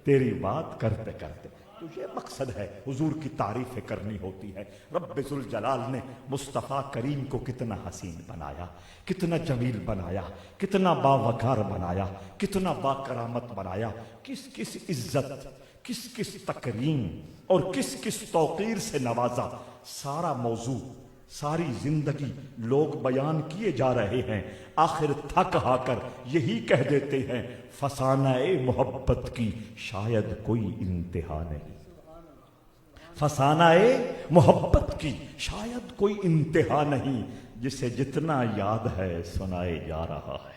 تیری بات کرتے کرتے۔ تو یہ مقصد ہے، حضور کی تعریفیں کرنی ہوتی ہے۔ رب ذوالجلال نے مصطفیٰ کریم کو کتنا حسین بنایا، کتنا جمیل بنایا، کتنا باوقار بنایا، کتنا باکرامت بنایا، کس کس عزت، کس کس تکریم اور کس کس توقیر سے نوازا۔ سارا موضوع ساری زندگی لوگ بیان کیے جا رہے ہیں، آخر تھک ہا کر یہی کہہ دیتے ہیں فسانہ محبت کی شاید کوئی انتہا نہیں، فسانہ محبت کی شاید کوئی انتہا نہیں، جسے جتنا یاد ہے سنائے جا رہا ہے۔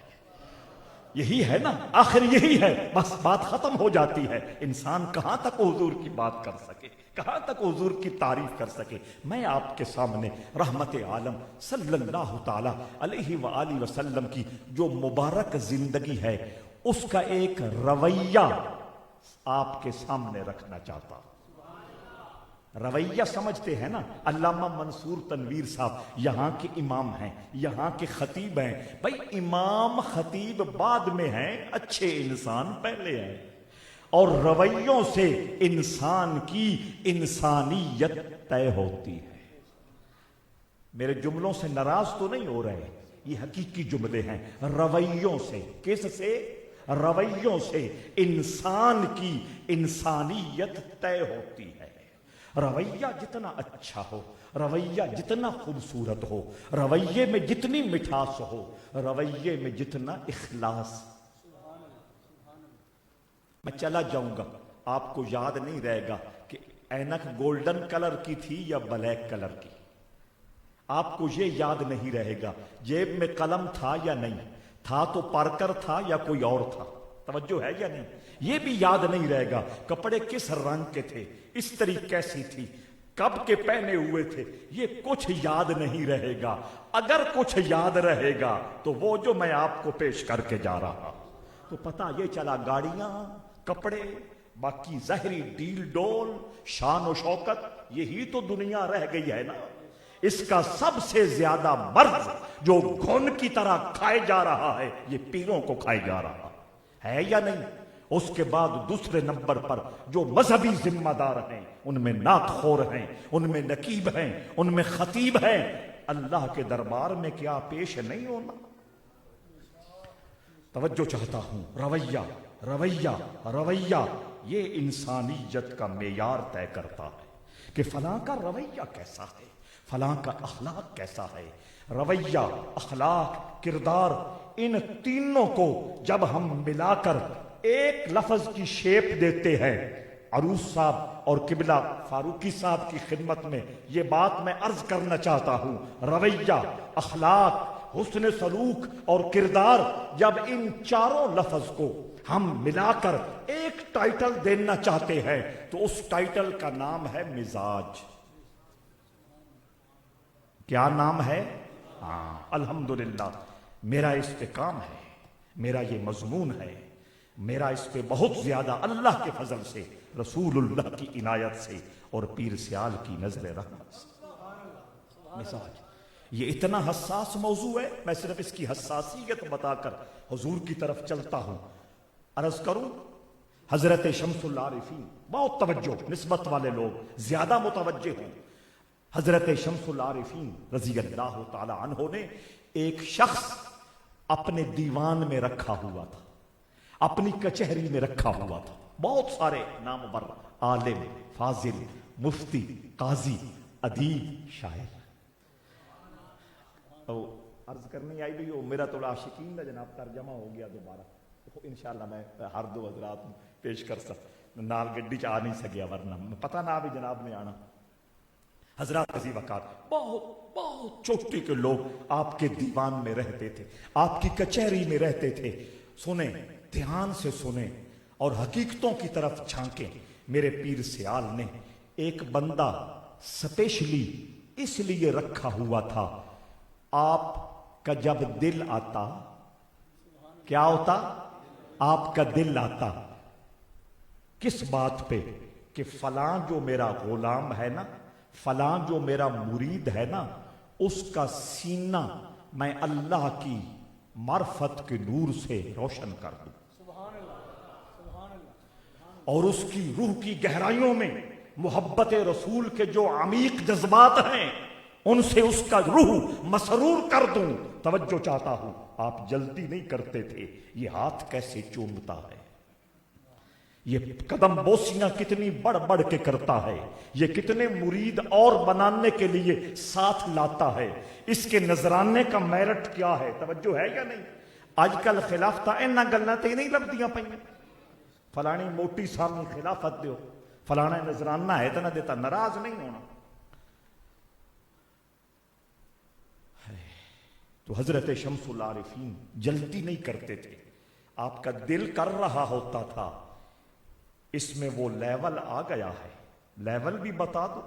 یہی ہے نا، آخر یہی ہے، بس بات ختم ہو جاتی ہے۔ انسان کہاں تک حضور کی بات کر سکے، کہاں تک حضور کی تعریف کر سکے۔ میں آپ کے سامنے رحمت عالم صلی اللہ تعالی علیہ وآلہ وسلم کی جو مبارک زندگی ہے اس کا ایک رویہ آپ کے سامنے رکھنا چاہتا ہوں۔ رویہ سمجھتے ہیں نا، علامہ منصور تنویر صاحب یہاں کے امام ہیں، یہاں کے خطیب ہیں۔ بھائی امام خطیب بعد میں ہیں، اچھے انسان پہلے ہیں، اور رویوں سے انسان کی انسانیت طے ہوتی ہے۔ میرے جملوں سے ناراض تو نہیں ہو رہے، یہ حقیقی جملے ہیں۔ رویوں سے، کس سے؟ رویوں سے انسان کی انسانیت طے ہوتی ہے۔ رویہ جتنا اچھا ہو، رویہ جتنا خوبصورت ہو، رویے میں جتنی مٹھاس ہو، رویے میں جتنا اخلاص۔ میں چلا جاؤں گا، آپ کو یاد نہیں رہے گا کہ اینک گولڈن کلر کی تھی یا بلیک کلر کی، آپ کو یہ یاد نہیں رہے گا جیب میں قلم تھا یا نہیں تھا، تو پارکر تھا یا کوئی اور تھا، توجہ ہے یا نہیں؟ یہ بھی یاد نہیں رہے گا کپڑے کس رنگ کے تھے، استری کیسی تھی، کب کے پہنے ہوئے تھے، یہ کچھ یاد نہیں رہے گا۔ اگر کچھ یاد رہے گا تو وہ جو میں آپ کو پیش کر کے جا رہا ہوں، تو پتہ یہ چلا گاڑیاں، کپڑے، باقی ظاہری ڈیل ڈول، شان و شوکت، یہی تو دنیا رہ گئی ہے نا۔ اس کا سب سے زیادہ مرض جو گھن کی طرح کھائے جا رہا ہے، یہ پیروں کو کھائے جا رہا ہے یا نہیں؟ اس کے بعد دوسرے نمبر پر جو مذہبی ذمہ دار ہیں، ان میں نعت خور ہیں، ان میں نقیب ہیں، ان میں خطیب ہیں، اللہ کے دربار میں کیا پیش نہیں ہونا؟ توجہ چاہتا ہوں۔ رویہ رویہ رویہ یہ انسانیت کا معیار طے کرتا ہے کہ فلاں کا رویہ کیسا ہے، فلاں کا اخلاق کیسا ہے۔ رویہ، اخلاق، کردار، ان تینوں کو جب ہم ملا کر ایک لفظ کی شیپ دیتے ہیں، عروس صاحب اور قبلہ فاروقی صاحب کی خدمت میں یہ بات میں عرض کرنا چاہتا ہوں، رویہ، اخلاق، حسن سلوک اور کردار، جب ان چاروں لفظ کو ہم ملا کر ایک ٹائٹل دینا چاہتے ہیں تو اس ٹائٹل کا نام ہے مزاج۔ کیا نام ہے؟ الحمدللہ میرا اس پہ کام ہے، میرا یہ مضمون ہے، میرا اس پہ بہت زیادہ اللہ کے فضل سے، رسول اللہ کی عنایت سے اور پیر سیال کی نظر رحمت سے۔ مزاج یہ اتنا حساس موضوع ہے، میں صرف اس کی حساسیت بتا کر حضور کی طرف چلتا ہوں۔ عرض کروں، حضرت شمس العارفین، بہت توجہ، نسبت والے لوگ زیادہ متوجہ ہوں۔ حضرت شمس العارفین رضی اللہ تعالی عنہ نے ایک شخص اپنے دیوان میں رکھا ہوا تھا، اپنی کچہری میں رکھا ہوا تھا، بہت سارے نامور، عالم، فاضل، مفتی، قاضی، ادیب، شاعر۔ تو عرض کرنی آئی بھی ہو، میرا تو عاشقین دا جناب ترجمہ ہو گیا دوبارہ، انشاءاللہ میں ہر دو حضرات پیش کر سکتا، نال گڈی چ آ نہیں سکیا، ورنہ پتہ نہ بھی جناب نے آنا۔ حضرات عزیز وقار، بہت بہت چوٹی کے لوگ آپ کے دیوان میں رہتے تھے، آپ کی کچہری میں رہتے تھے۔ سنیں، دھیان سے سنیں اور حقیقتوں کی طرف جھانکیں۔ میرے پیر سیال نے ایک بندہ سپیشلی اس لیے رکھا ہوا تھا، آپ کا جب دل آتا، کیا ہوتا؟ آپ کا دل آتا کس بات پہ؟ کہ فلاں جو میرا غلام ہے نا، فلاں جو میرا مرید ہے نا، اس کا سینہ میں اللہ کی معرفت کے نور سے روشن کر دوں، اور اس کی روح کی گہرائیوں میں محبت رسول کے جو عمیق جذبات ہیں ان سے اس کا روح مسرور کر دوں۔ توجہ چاہتا ہوں، آپ جلدی نہیں کرتے تھے، یہ ہاتھ کیسے چومتا ہے، یہ قدم بوسیاں کتنی بڑھ بڑھ کے کرتا ہے، یہ کتنے مرید اور بنانے کے لیے ساتھ لاتا ہے، اس کے نذرانے کا میرٹ کیا ہے، توجہ ہے یا نہیں؟ آج کل خلافت اینا گلنا تے نہیں لبدیاں پئیاں، فلانی موٹی سامنے خلافت دیو، فلانا نذرانہ ہے تو نہ دیتا، ناراض نہیں ہونا۔ تو حضرت شمس العارفین جلدی نہیں کرتے تھے، آپ کا دل کر رہا ہوتا تھا، اس میں وہ لیول آ گیا ہے۔ لیول بھی بتا دو،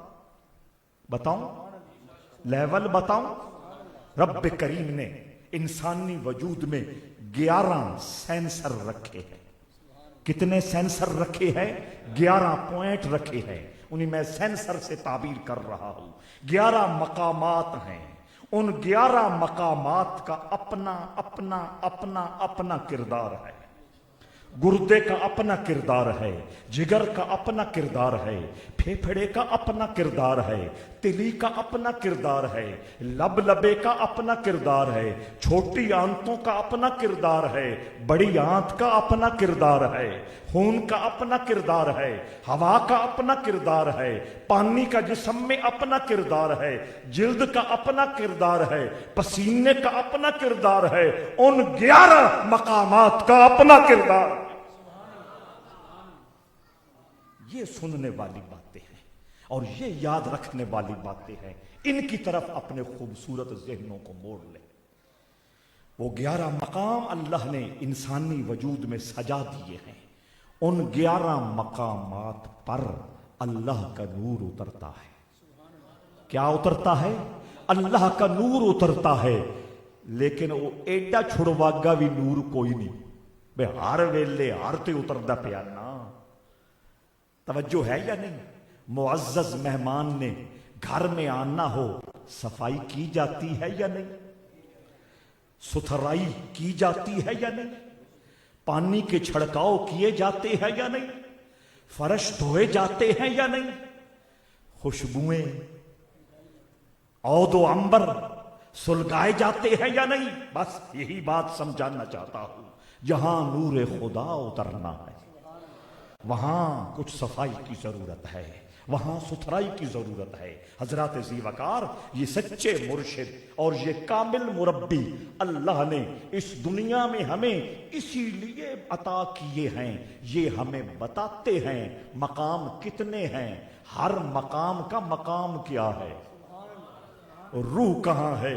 بتاؤں لیول بتاؤں؟ رب کریم نے انسانی وجود میں 11 سینسر رکھے ہیں۔ کتنے سینسر رکھے ہیں؟ 11 پوائنٹ رکھے ہیں، انہیں میں سینسر سے تعبیر کر رہا ہوں۔ 11 مقامات ہیں، ان 11 مقامات کا اپنا اپنا اپنا اپنا کردار ہے۔ گردے کا اپنا کردار ہے، جگر کا اپنا کردار ہے، پھیپھڑے کا اپنا کردار ہے، تلی کا اپنا کردار ہے، لب لبے کا اپنا کردار ہے، چھوٹی آنتوں کا اپنا کردار ہے، بڑی آنت کا اپنا کردار ہے، خون کا اپنا کردار ہے، ہوا کا اپنا کردار ہے، پانی کا جسم میں اپنا کردار ہے، جلد کا اپنا کردار ہے، پسینے کا اپنا کردار ہے، ان 11 مقامات کا اپنا کردار ہے۔ یہ سننے والی باتیں ہیں اور یہ یاد رکھنے والی باتیں ہیں، ان کی طرف اپنے خوبصورت ذہنوں کو موڑ لیں۔ وہ 11 مقام اللہ نے انسانی وجود میں سجا دیے ہیں، ان 11 مقامات پر اللہ کا نور اترتا ہے۔ کیا اترتا ہے؟ اللہ کا نور اترتا ہے، لیکن وہ ایڈا چھڑواگا بھی نور کوئی نہیں، بے ہر ویلے ہر تے اتردا پیا نا۔ توجہ ہے یا نہیں؟ معزز مہمان نے گھر میں آنا ہو، صفائی کی جاتی ہے یا نہیں؟ ستھرائی کی جاتی ہے یا نہیں؟ پانی کے چھڑکاؤ کیے جاتے ہیں یا نہیں؟ فرش دھوئے جاتے ہیں یا نہیں؟ خوشبوئیں عود و عنبر سلگائے جاتے ہیں یا نہیں؟ بس یہی بات سمجھانا چاہتا ہوں۔ جہاں نور خدا اترنا ہے وہاں کچھ صفائی کی ضرورت ہے، وہاں ستھرائی کی ضرورت ہے۔ حضرات ذی وقار، یہ سچے مرشد اور یہ کامل مربی اللہ نے اس دنیا میں ہمیں اسی لیے عطا کیے ہیں، یہ ہمیں بتاتے ہیں مقام کتنے ہیں، ہر مقام کا مقام کیا ہے، روح کہاں ہے،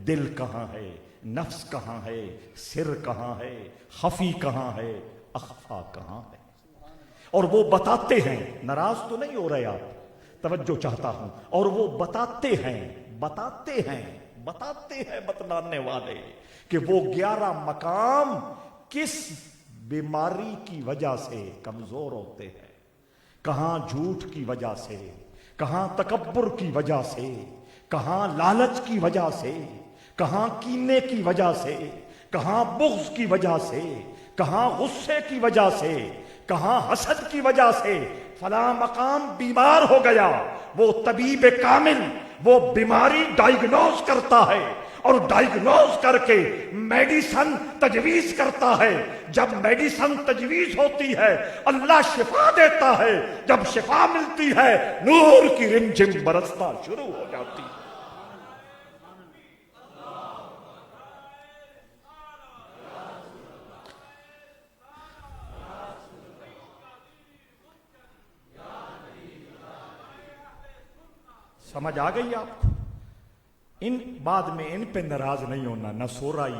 دل کہاں ہے، نفس کہاں ہے، سر کہاں ہے، خفی کہاں ہے، اخفا کہاں ہے، اور وہ بتاتے ہیں۔ ناراض تو نہیں ہو رہے آپ؟ توجہ چاہتا ہوں۔ اور وہ بتاتے ہیں بتلانے والے کہ وہ 11 مقام کس بیماری کی وجہ سے کمزور ہوتے ہیں، کہاں جھوٹ کی وجہ سے، کہاں تکبر کی وجہ سے، کہاں لالچ کی وجہ سے، کہاں کینے کی وجہ سے، کہاں بغض کی وجہ سے، کہاں غصے کی وجہ سے، کہاں حسد کی وجہ سے فلاں مقام بیمار ہو گیا۔ وہ طبیب کامل وہ بیماری ڈائیگنوز کرتا ہے اور ڈائیگنوز کر کے میڈیسن تجویز کرتا ہے۔ جب میڈیسن تجویز ہوتی ہے اللہ شفا دیتا ہے، جب شفا ملتی ہے نور کی رمجھم برسنا شروع ہو جاتی ہے۔ سمجھ آ گئی آپ کو؟ ان بعد میں ان پہ ناراض نہیں ہونا، نہ سورائی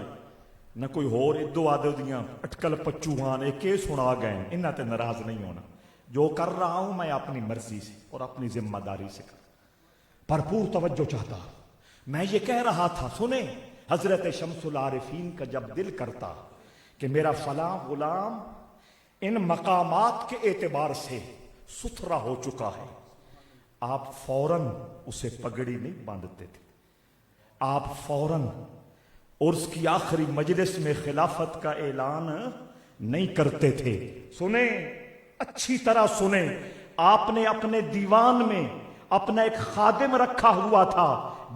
نہ کوئی اور ادو آدھو دیاں اٹکل پچوان ایک سنا گئے، انہاں تے ناراض نہیں ہونا۔ جو کر رہا ہوں میں اپنی مرضی سے اور اپنی ذمہ داری سے کر، بھرپور توجہ چاہتا ہوں۔ میں یہ کہہ رہا تھا، سنیں، حضرت شمس العارفین کا جب دل کرتا کہ میرا فلاں غلام ان مقامات کے اعتبار سے ستھرا ہو چکا ہے، آپ فوراً اسے پگڑی نہیں باندھتے تھے، آپ فوراً عرس کی آخری مجلس میں خلافت کا اعلان نہیں کرتے تھے۔ سنیں، اچھی طرح سنیں، آپ نے اپنے دیوان میں اپنا ایک خادم رکھا ہوا تھا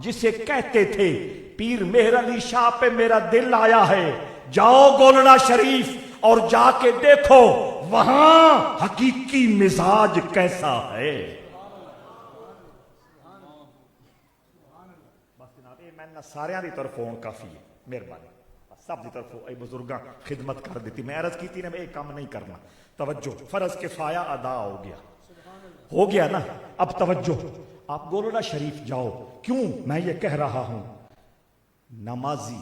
جسے کہتے تھے پیر مہر علی شاہ پہ میرا دل آیا ہے، جاؤ گولڑا شریف اور جا کے دیکھو وہاں حقیقی مزاج کیسا ہے. بس جناب یہ میں سارے دی طرف ہون کافی ہے. مہربانی سب دی طرف اے بزرگاں خدمت کر دیتی. میں عرض کی تھی نا یہ کام نہیں کرنا. توجہ فرض کفایہ ادا ہو گیا نا. اب توجہ آپ گولڑا شریف جاؤ. کیوں میں یہ کہہ رہا ہوں؟ نمازی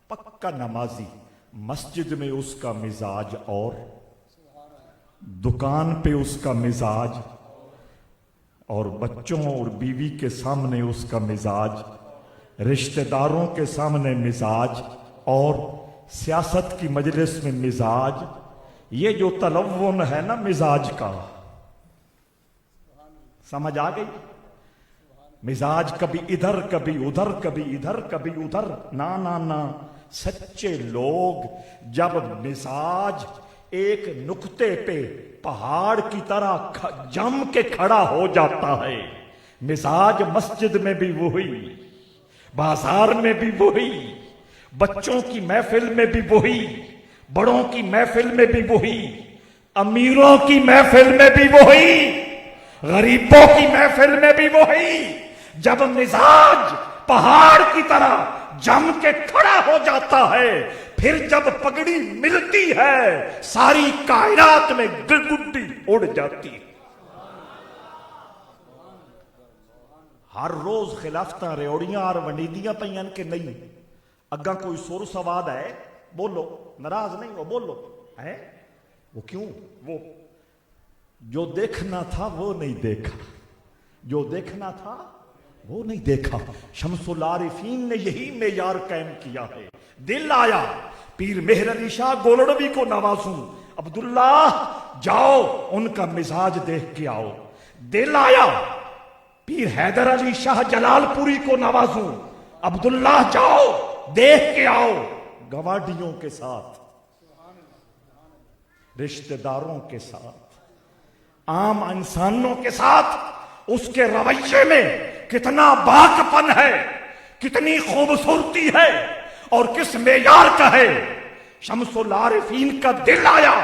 پکا نمازی مسجد میں اس کا مزاج اور دکان پہ اس کا مزاج اور بچوں اور بیوی کے سامنے اس کا مزاج رشتہ داروں کے سامنے مزاج اور سیاست کی مجلس میں مزاج. یہ جو تلون ہے نا مزاج کا سمجھ آ گئی؟ مزاج کبھی ادھر کبھی ادھر کبھی ادھر کبھی ادھر. نہ سچے لوگ جب مزاج ایک نقطے پہ پہاڑ کی طرح جم کے کھڑا ہو جاتا ہے. مزاج مسجد میں بھی وہی, بازار میں بھی وہی, بچوں کی محفل میں بھی وہی, بڑوں کی محفل میں بھی وہی, امیروں کی محفل میں بھی وہی, غریبوں کی محفل میں بھی وہی. جب مزاج پہاڑ کی طرح جم کے کھڑا ہو جاتا ہے پھر جب پگڑی ملتی ہے ساری کائنات میں گلگڈی اڑ جاتی ہے. ہر روز خلافتاں ریوڑیاں اور ونیدیاں پئیاں کہ نہیں؟ اگاں کوئی سر سواد ہے بولو, ناراض نہیں ہو بولو ہے. وہ کیوں؟ وہ جو دیکھنا تھا وہ نہیں دیکھا, جو دیکھنا تھا وہ نہیں دیکھا. شمس العارفین نے یہی معیار قائم کیا ہے. دل آیا پیر مہر علی شاہ گولڑوی کو نوازوں, عبداللہ جاؤ ان کا مزاج دیکھ کے آؤ. دل آیا پیر حیدر علی شاہ جلال پوری کو نوازوں, عبداللہ جاؤ دیکھ کے آؤ. گواڈیوں کے ساتھ, رشتہ داروں کے ساتھ, عام انسانوں کے ساتھ اس کے رویے میں کتنا باکپن ہے, کتنی خوبصورتی ہے اور کس معیار کا ہے. شمس العارفین کا دل آیا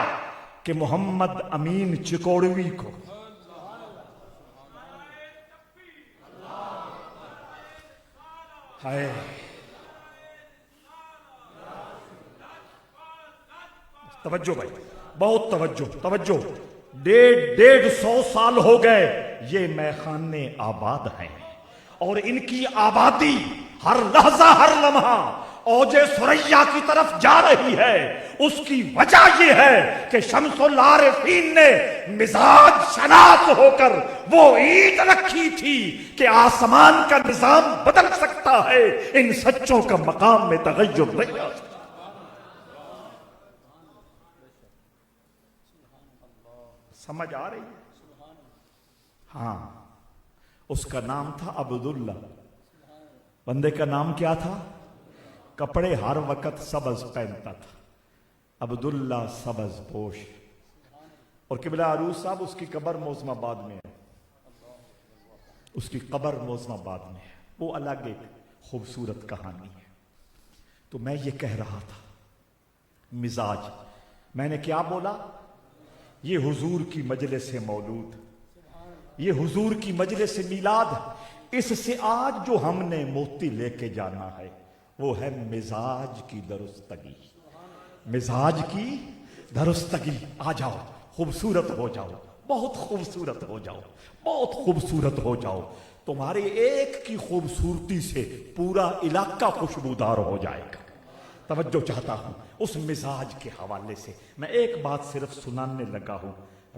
کہ محمد امین چکوڑوی کو ہے توجہ بھائی, بہت توجہ. 150 سال ہو گئے یہ میخانے آباد ہیں اور ان کی آبادی ہر لحظہ ہر لمحہ اوج ثریا کی طرف جا رہی ہے. اس کی وجہ یہ ہے کہ شمس العارفین نے مزاج شناس ہو کر وہ عید رکھی تھی کہ آسمان کا نظام بدل سکتا ہے, ان سچوں کا مقام میں تغیر نہیں آ سکتا. سمجھ آ رہی ہے؟ ہاں, اس کا نام تھا عبداللہ. بندے کا نام کیا تھا؟ کپڑے ہر وقت سبز پہنتا تھا, عبداللہ سبز پوش. اور قبلہ عروس صاحب اس کی قبر موسم آباد میں ہے, اس کی قبر موسم آباد میں ہے. وہ الگ ایک خوبصورت کہانی ہے. تو میں یہ کہہ رہا تھا مزاج, میں نے کیا بولا؟ یہ حضور کی مجلس مولود, یہ حضور کی مجلس میلاد. اس سے آج جو ہم نے موتی لے کے جانا ہے وہ ہے مزاج کی درستگی. مزاج کی درستگی. آ جاؤ, خوبصورت ہو جاؤ, بہت خوبصورت ہو جاؤ, بہت خوبصورت ہو جاؤ. تمہارے ایک کی خوبصورتی سے پورا علاقہ خوشبودار ہو جائے گا. توجہ چاہتا ہوں اس مزاج کے حوالے سے میں ایک بات صرف سنانے لگا ہوں.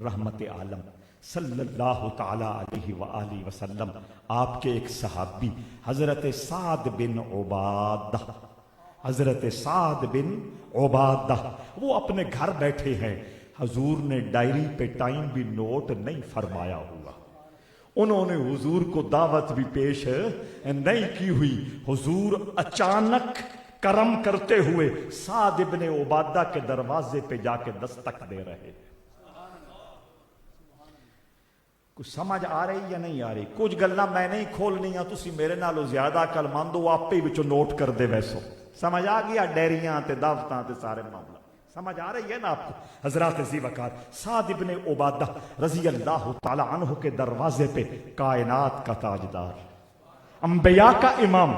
رحمت عالم صلی اللہ تعالی علیہ وآلہ وسلم, آپ کے ایک صحابی حضرت سعد بن عبادہ, حضرت سعد بن عبادہ, وہ اپنے گھر بیٹھے ہیں. حضور نے ڈائری پہ ٹائم بھی نوٹ نہیں فرمایا ہوا. انہوں نے حضور کو دعوت بھی پیش نہیں کی ہوئی. حضور اچانک کرم کرتے ہوئے سعد بن عبادہ کے دروازے پہ جا کے دستک دے رہے. کچھ سمجھ آ رہی یا نہیں آ رہی؟ کچھ گلاں میں نہیں کھولنی, تسی میرے نالوں زیادہ عقل مند ہو, آپ ہی وچوں نوٹ کر دے. ویسو سمجھ آ گیا؟ ڈیریاں تے دعوتاں تے سارے معاملہ سمجھ آ رہی ہے نا آپ کو؟ حضرات ذی وقار سعد ابن عبادہ رضی اللہ تعالی عنہ کے دروازے پہ کائنات کا تاجدار، انبیاء کا امام،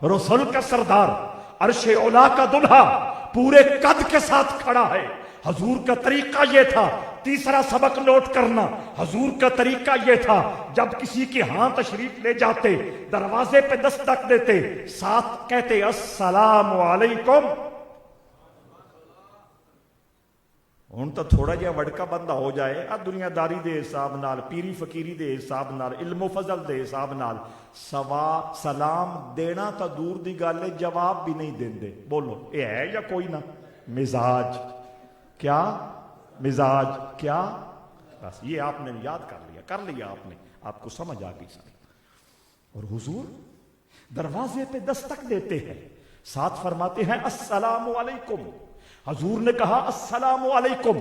رسول کا سردار، عرش اولا کا دلہا پورے قد کے ساتھ کھڑا ہے۔ حضور کا طریقہ یہ تھا، تیسرا سبق نوٹ کرنا، حضور کا طریقہ یہ تھا جب کسی کے ہاں تشریف لے جاتے دروازے پہ دستک دیتے، ساتھ کہتے السلام علیکم۔ ہن تو تھوڑا جہا وڑکا بندہ ہو جائے آ دنیا داری دے حساب نال، پیری فقیری دے حساب نال، علم و فضل دے حساب نال سلام دینا تو دور دی گل ہے، جواب بھی نہیں دیندے۔ بولو یہ ہے یا کوئی نہ؟ مزاج کیا؟ مزاج کیا؟ بس یہ آپ نے یاد کر لیا آپ نے، آپ کو سمجھ آ گئی ساری۔ اور حضور دروازے پہ دستک دیتے ہیں، ساتھ فرماتے ہیں السلام علیکم۔ حضور نے کہا السلام علیکم،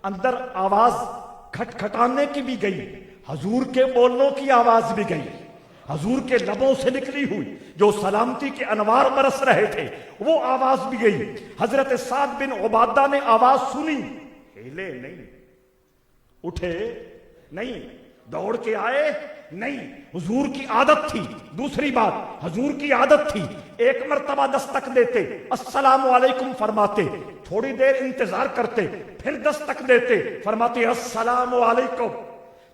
اندر آواز کھٹکھٹانے کی بھی گئی، حضور کے بولنوں کی آواز بھی گئی، حضور کے لبوں سے نکلی ہوئی جو سلامتی کے انوار برس رہے تھے وہ آواز بھی گئی۔ حضرت سعد بن عبادہ نے آواز سنی، ہلے نہیں، اٹھے نہیں، دوڑ کے آئے نہیں، حضور کی عادت تھی۔ دوسری بات، حضور کی عادت تھی ایک مرتبہ دستک دیتے السلام علیکم فرماتے، تھوڑی دیر انتظار کرتے، پھر دستک دیتے فرماتے السلام علیکم،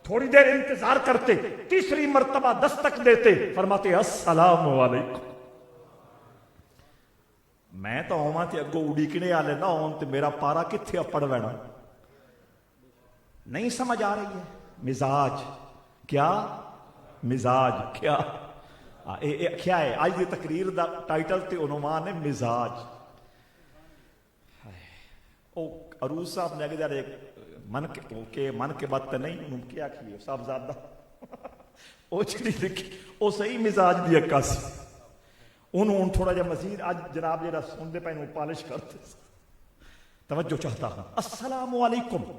تھوڑی دیر انتظار کرتے، تیسری مرتبہ دستک دیتے فرماتے السلام علیکم۔ میں تو ہوا تے اگوں اڑیکنے والے نہ ہون تے میرا پارا کتھے اپڑ وینا؟ نہیں سمجھ آ رہی ہے؟ مزاج کیا؟ مزاج کیا؟ کیا ہے آج دی تقریر دا ٹائٹل تے عنوان ہے مزاج۔ او عروس صاحب نے اگر ایک من کے بات نہیں انہوں کیا کھیئے صاحب زادہ او چلی لکھی او صحیح مزاج دی عکاسی انہوں تھوڑا جا مزید آج جناب جیڑا سندے پہ انہوں پالش کرتے توجہ چاہتا ہوں۔ السلام علیکم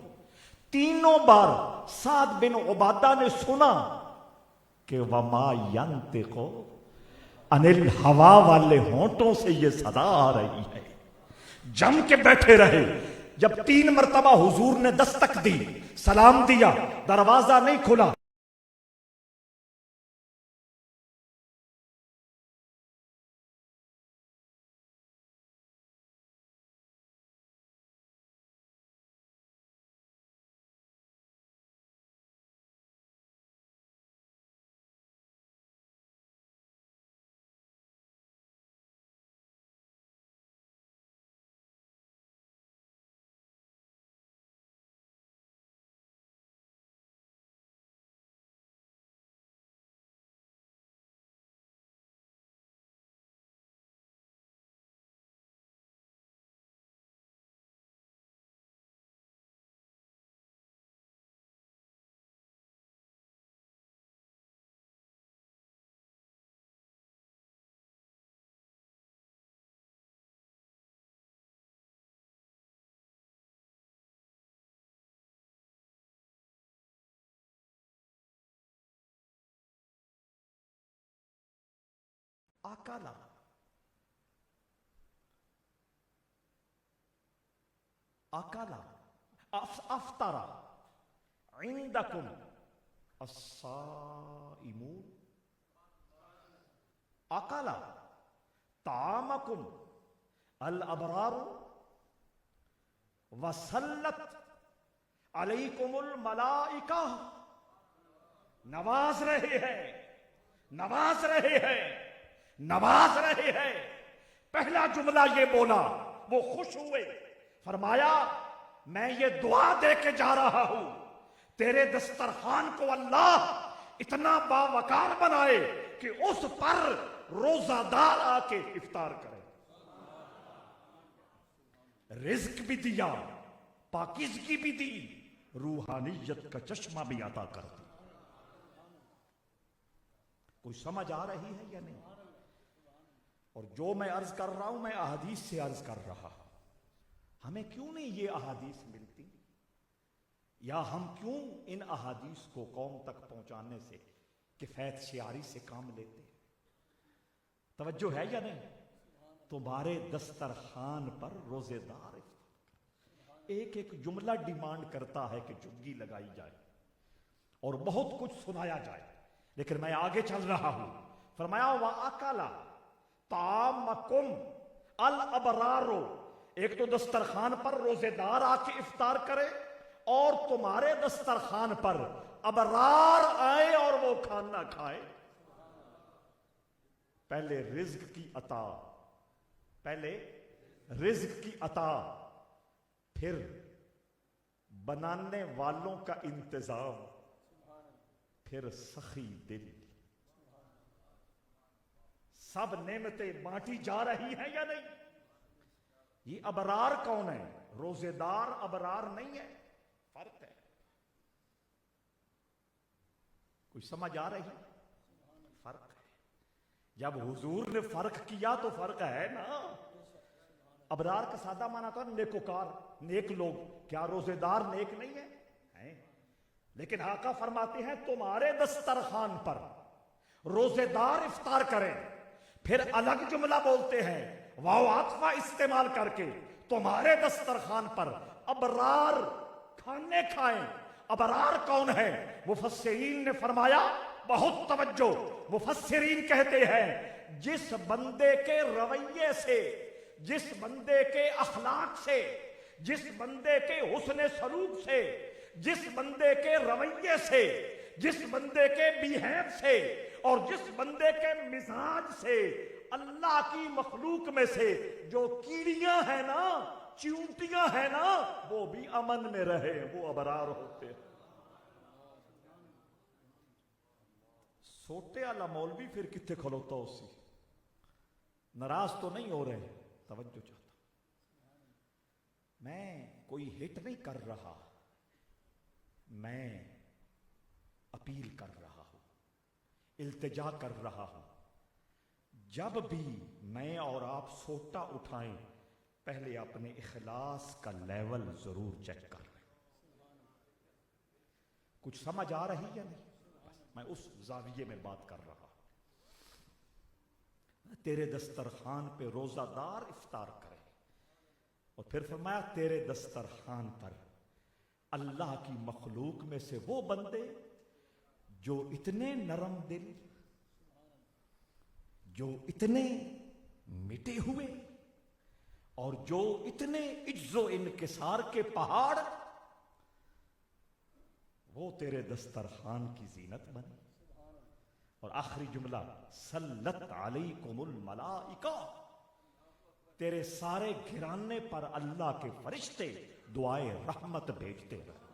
تینوں بار سعد بن عبادہ نے سنا کہ وما ینطقو عن الہوا والے ہونٹوں سے یہ صدا آ رہی ہے، جم کے بیٹھے رہے۔ جب 3 مرتبہ حضور نے دستک دی، سلام دیا، دروازہ نہیں کھلا، آکالا آکالا افطارا عندکم الصائمون آکالا طعامکم الابرار وسلت علیکم الملائکہ۔ نواز رہے ہیں، نواز رہے ہیں، نواز رہے ہیں۔ پہلا جملہ یہ بولا، وہ خوش ہوئے، فرمایا میں یہ دعا دے کے جا رہا ہوں تیرے دسترخوان کو اللہ اتنا باوقار بنائے کہ اس پر روزہ دار آ کے افطار کرے، رزق بھی دیا، پاکیزگی بھی دی، روحانیت کا چشمہ بھی عطا کر دی۔ کوئی سمجھ آ رہی ہے یا نہیں؟ اور جو میں عرض کر رہا ہوں میں احادیث سے عرض کر رہا ہوں۔ ہمیں کیوں نہیں یہ احادیث ملتی، یا ہم کیوں ان احادیث کو قوم تک پہنچانے سے کفایت شعاری سے کام لیتے؟ توجہ ہے یا نہیں؟ تمہارے دسترخوان پر روزے دار ایک ایک جملہ ڈیمانڈ کرتا ہے کہ جھگی لگائی جائے اور بہت کچھ سنایا جائے، لیکن میں آگے چل رہا ہوں۔ فرمایا وَأَكَلَ طَعَامَكُمْ الْأَبْرَارُ، ایک تو دسترخوان پر روزے دار آ کے افطار کرے اور تمہارے دسترخوان پر ابرار آئے اور وہ کھانا کھائے۔ پہلے رزق کی عطا، پہلے رزق کی عطا، پھر بنانے والوں کا انتظام، پھر سخی دل۔ سب نعمتیں بانٹی جا رہی ہیں یا نہیں؟ یہ ابرار کون ہے؟ روزے دار ابرار نہیں ہے، فرق ہے۔ کوئی سمجھ آ رہی؟ فرق ہے۔ جب حضور نے فرق کیا تو فرق ہے نا۔ ابرار کا سادہ معنی تھا نیکوکار، نیک لوگ۔ کیا روزے دار نیک نہیں ہے؟ لیکن آقا فرماتے ہیں تمہارے دسترخوان پر روزے دار افطار کریں، پھر الگ جملہ بولتے ہیں واو عاطفہ استعمال کر کے، تمہارے دسترخوان پر ابرار کھانے کھائیں۔ ابرار کون ہے؟ مفسرین نے فرمایا، بہت توجہ، مفسرین کہتے ہیں جس بندے کے رویے سے، جس بندے کے اخلاق سے، جس بندے کے حسن سلوک سے، جس بندے کے رویے سے، جس بندے کے بیہیو سے اور جس بندے کے مزاج سے اللہ کی مخلوق میں سے جو کیڑیاں ہیں نا، چیونٹیاں ہیں نا، وہ بھی امن میں رہے، وہ ابرار ہوتے ہیں۔ سوٹے والا مولوی پھر کتنے کھلوتا اسی؟ ناراض تو نہیں ہو رہے؟ توجہ چاہتا ہوں، میں کوئی ہٹ نہیں کر رہا، میں اپیل کر رہا ہوں، التجا کر رہا ہوں۔ جب بھی میں اور آپ سوٹا اٹھائیں، پہلے اپنے اخلاص کا لیول ضرور چیک کر لیں۔ کچھ سمجھ آ رہی یا نہیں؟ میں اس زاویے میں بات کر رہا ہوں۔ تیرے دسترخوان پہ روزہ دار افطار کرے، اور پھر فرمایا تیرے دسترخوان پر اللہ کی مخلوق میں سے وہ بندے جو اتنے نرم دل، جو اتنے مٹے ہوئے اور جو اتنے عجز و انکسار کے پہاڑ، وہ تیرے دسترخوان کی زینت بنے۔ اور آخری جملہ سلط علیکم الملائکہ، تیرے سارے گھرانے پر اللہ کے فرشتے دعائے رحمت بھیجتے رہے۔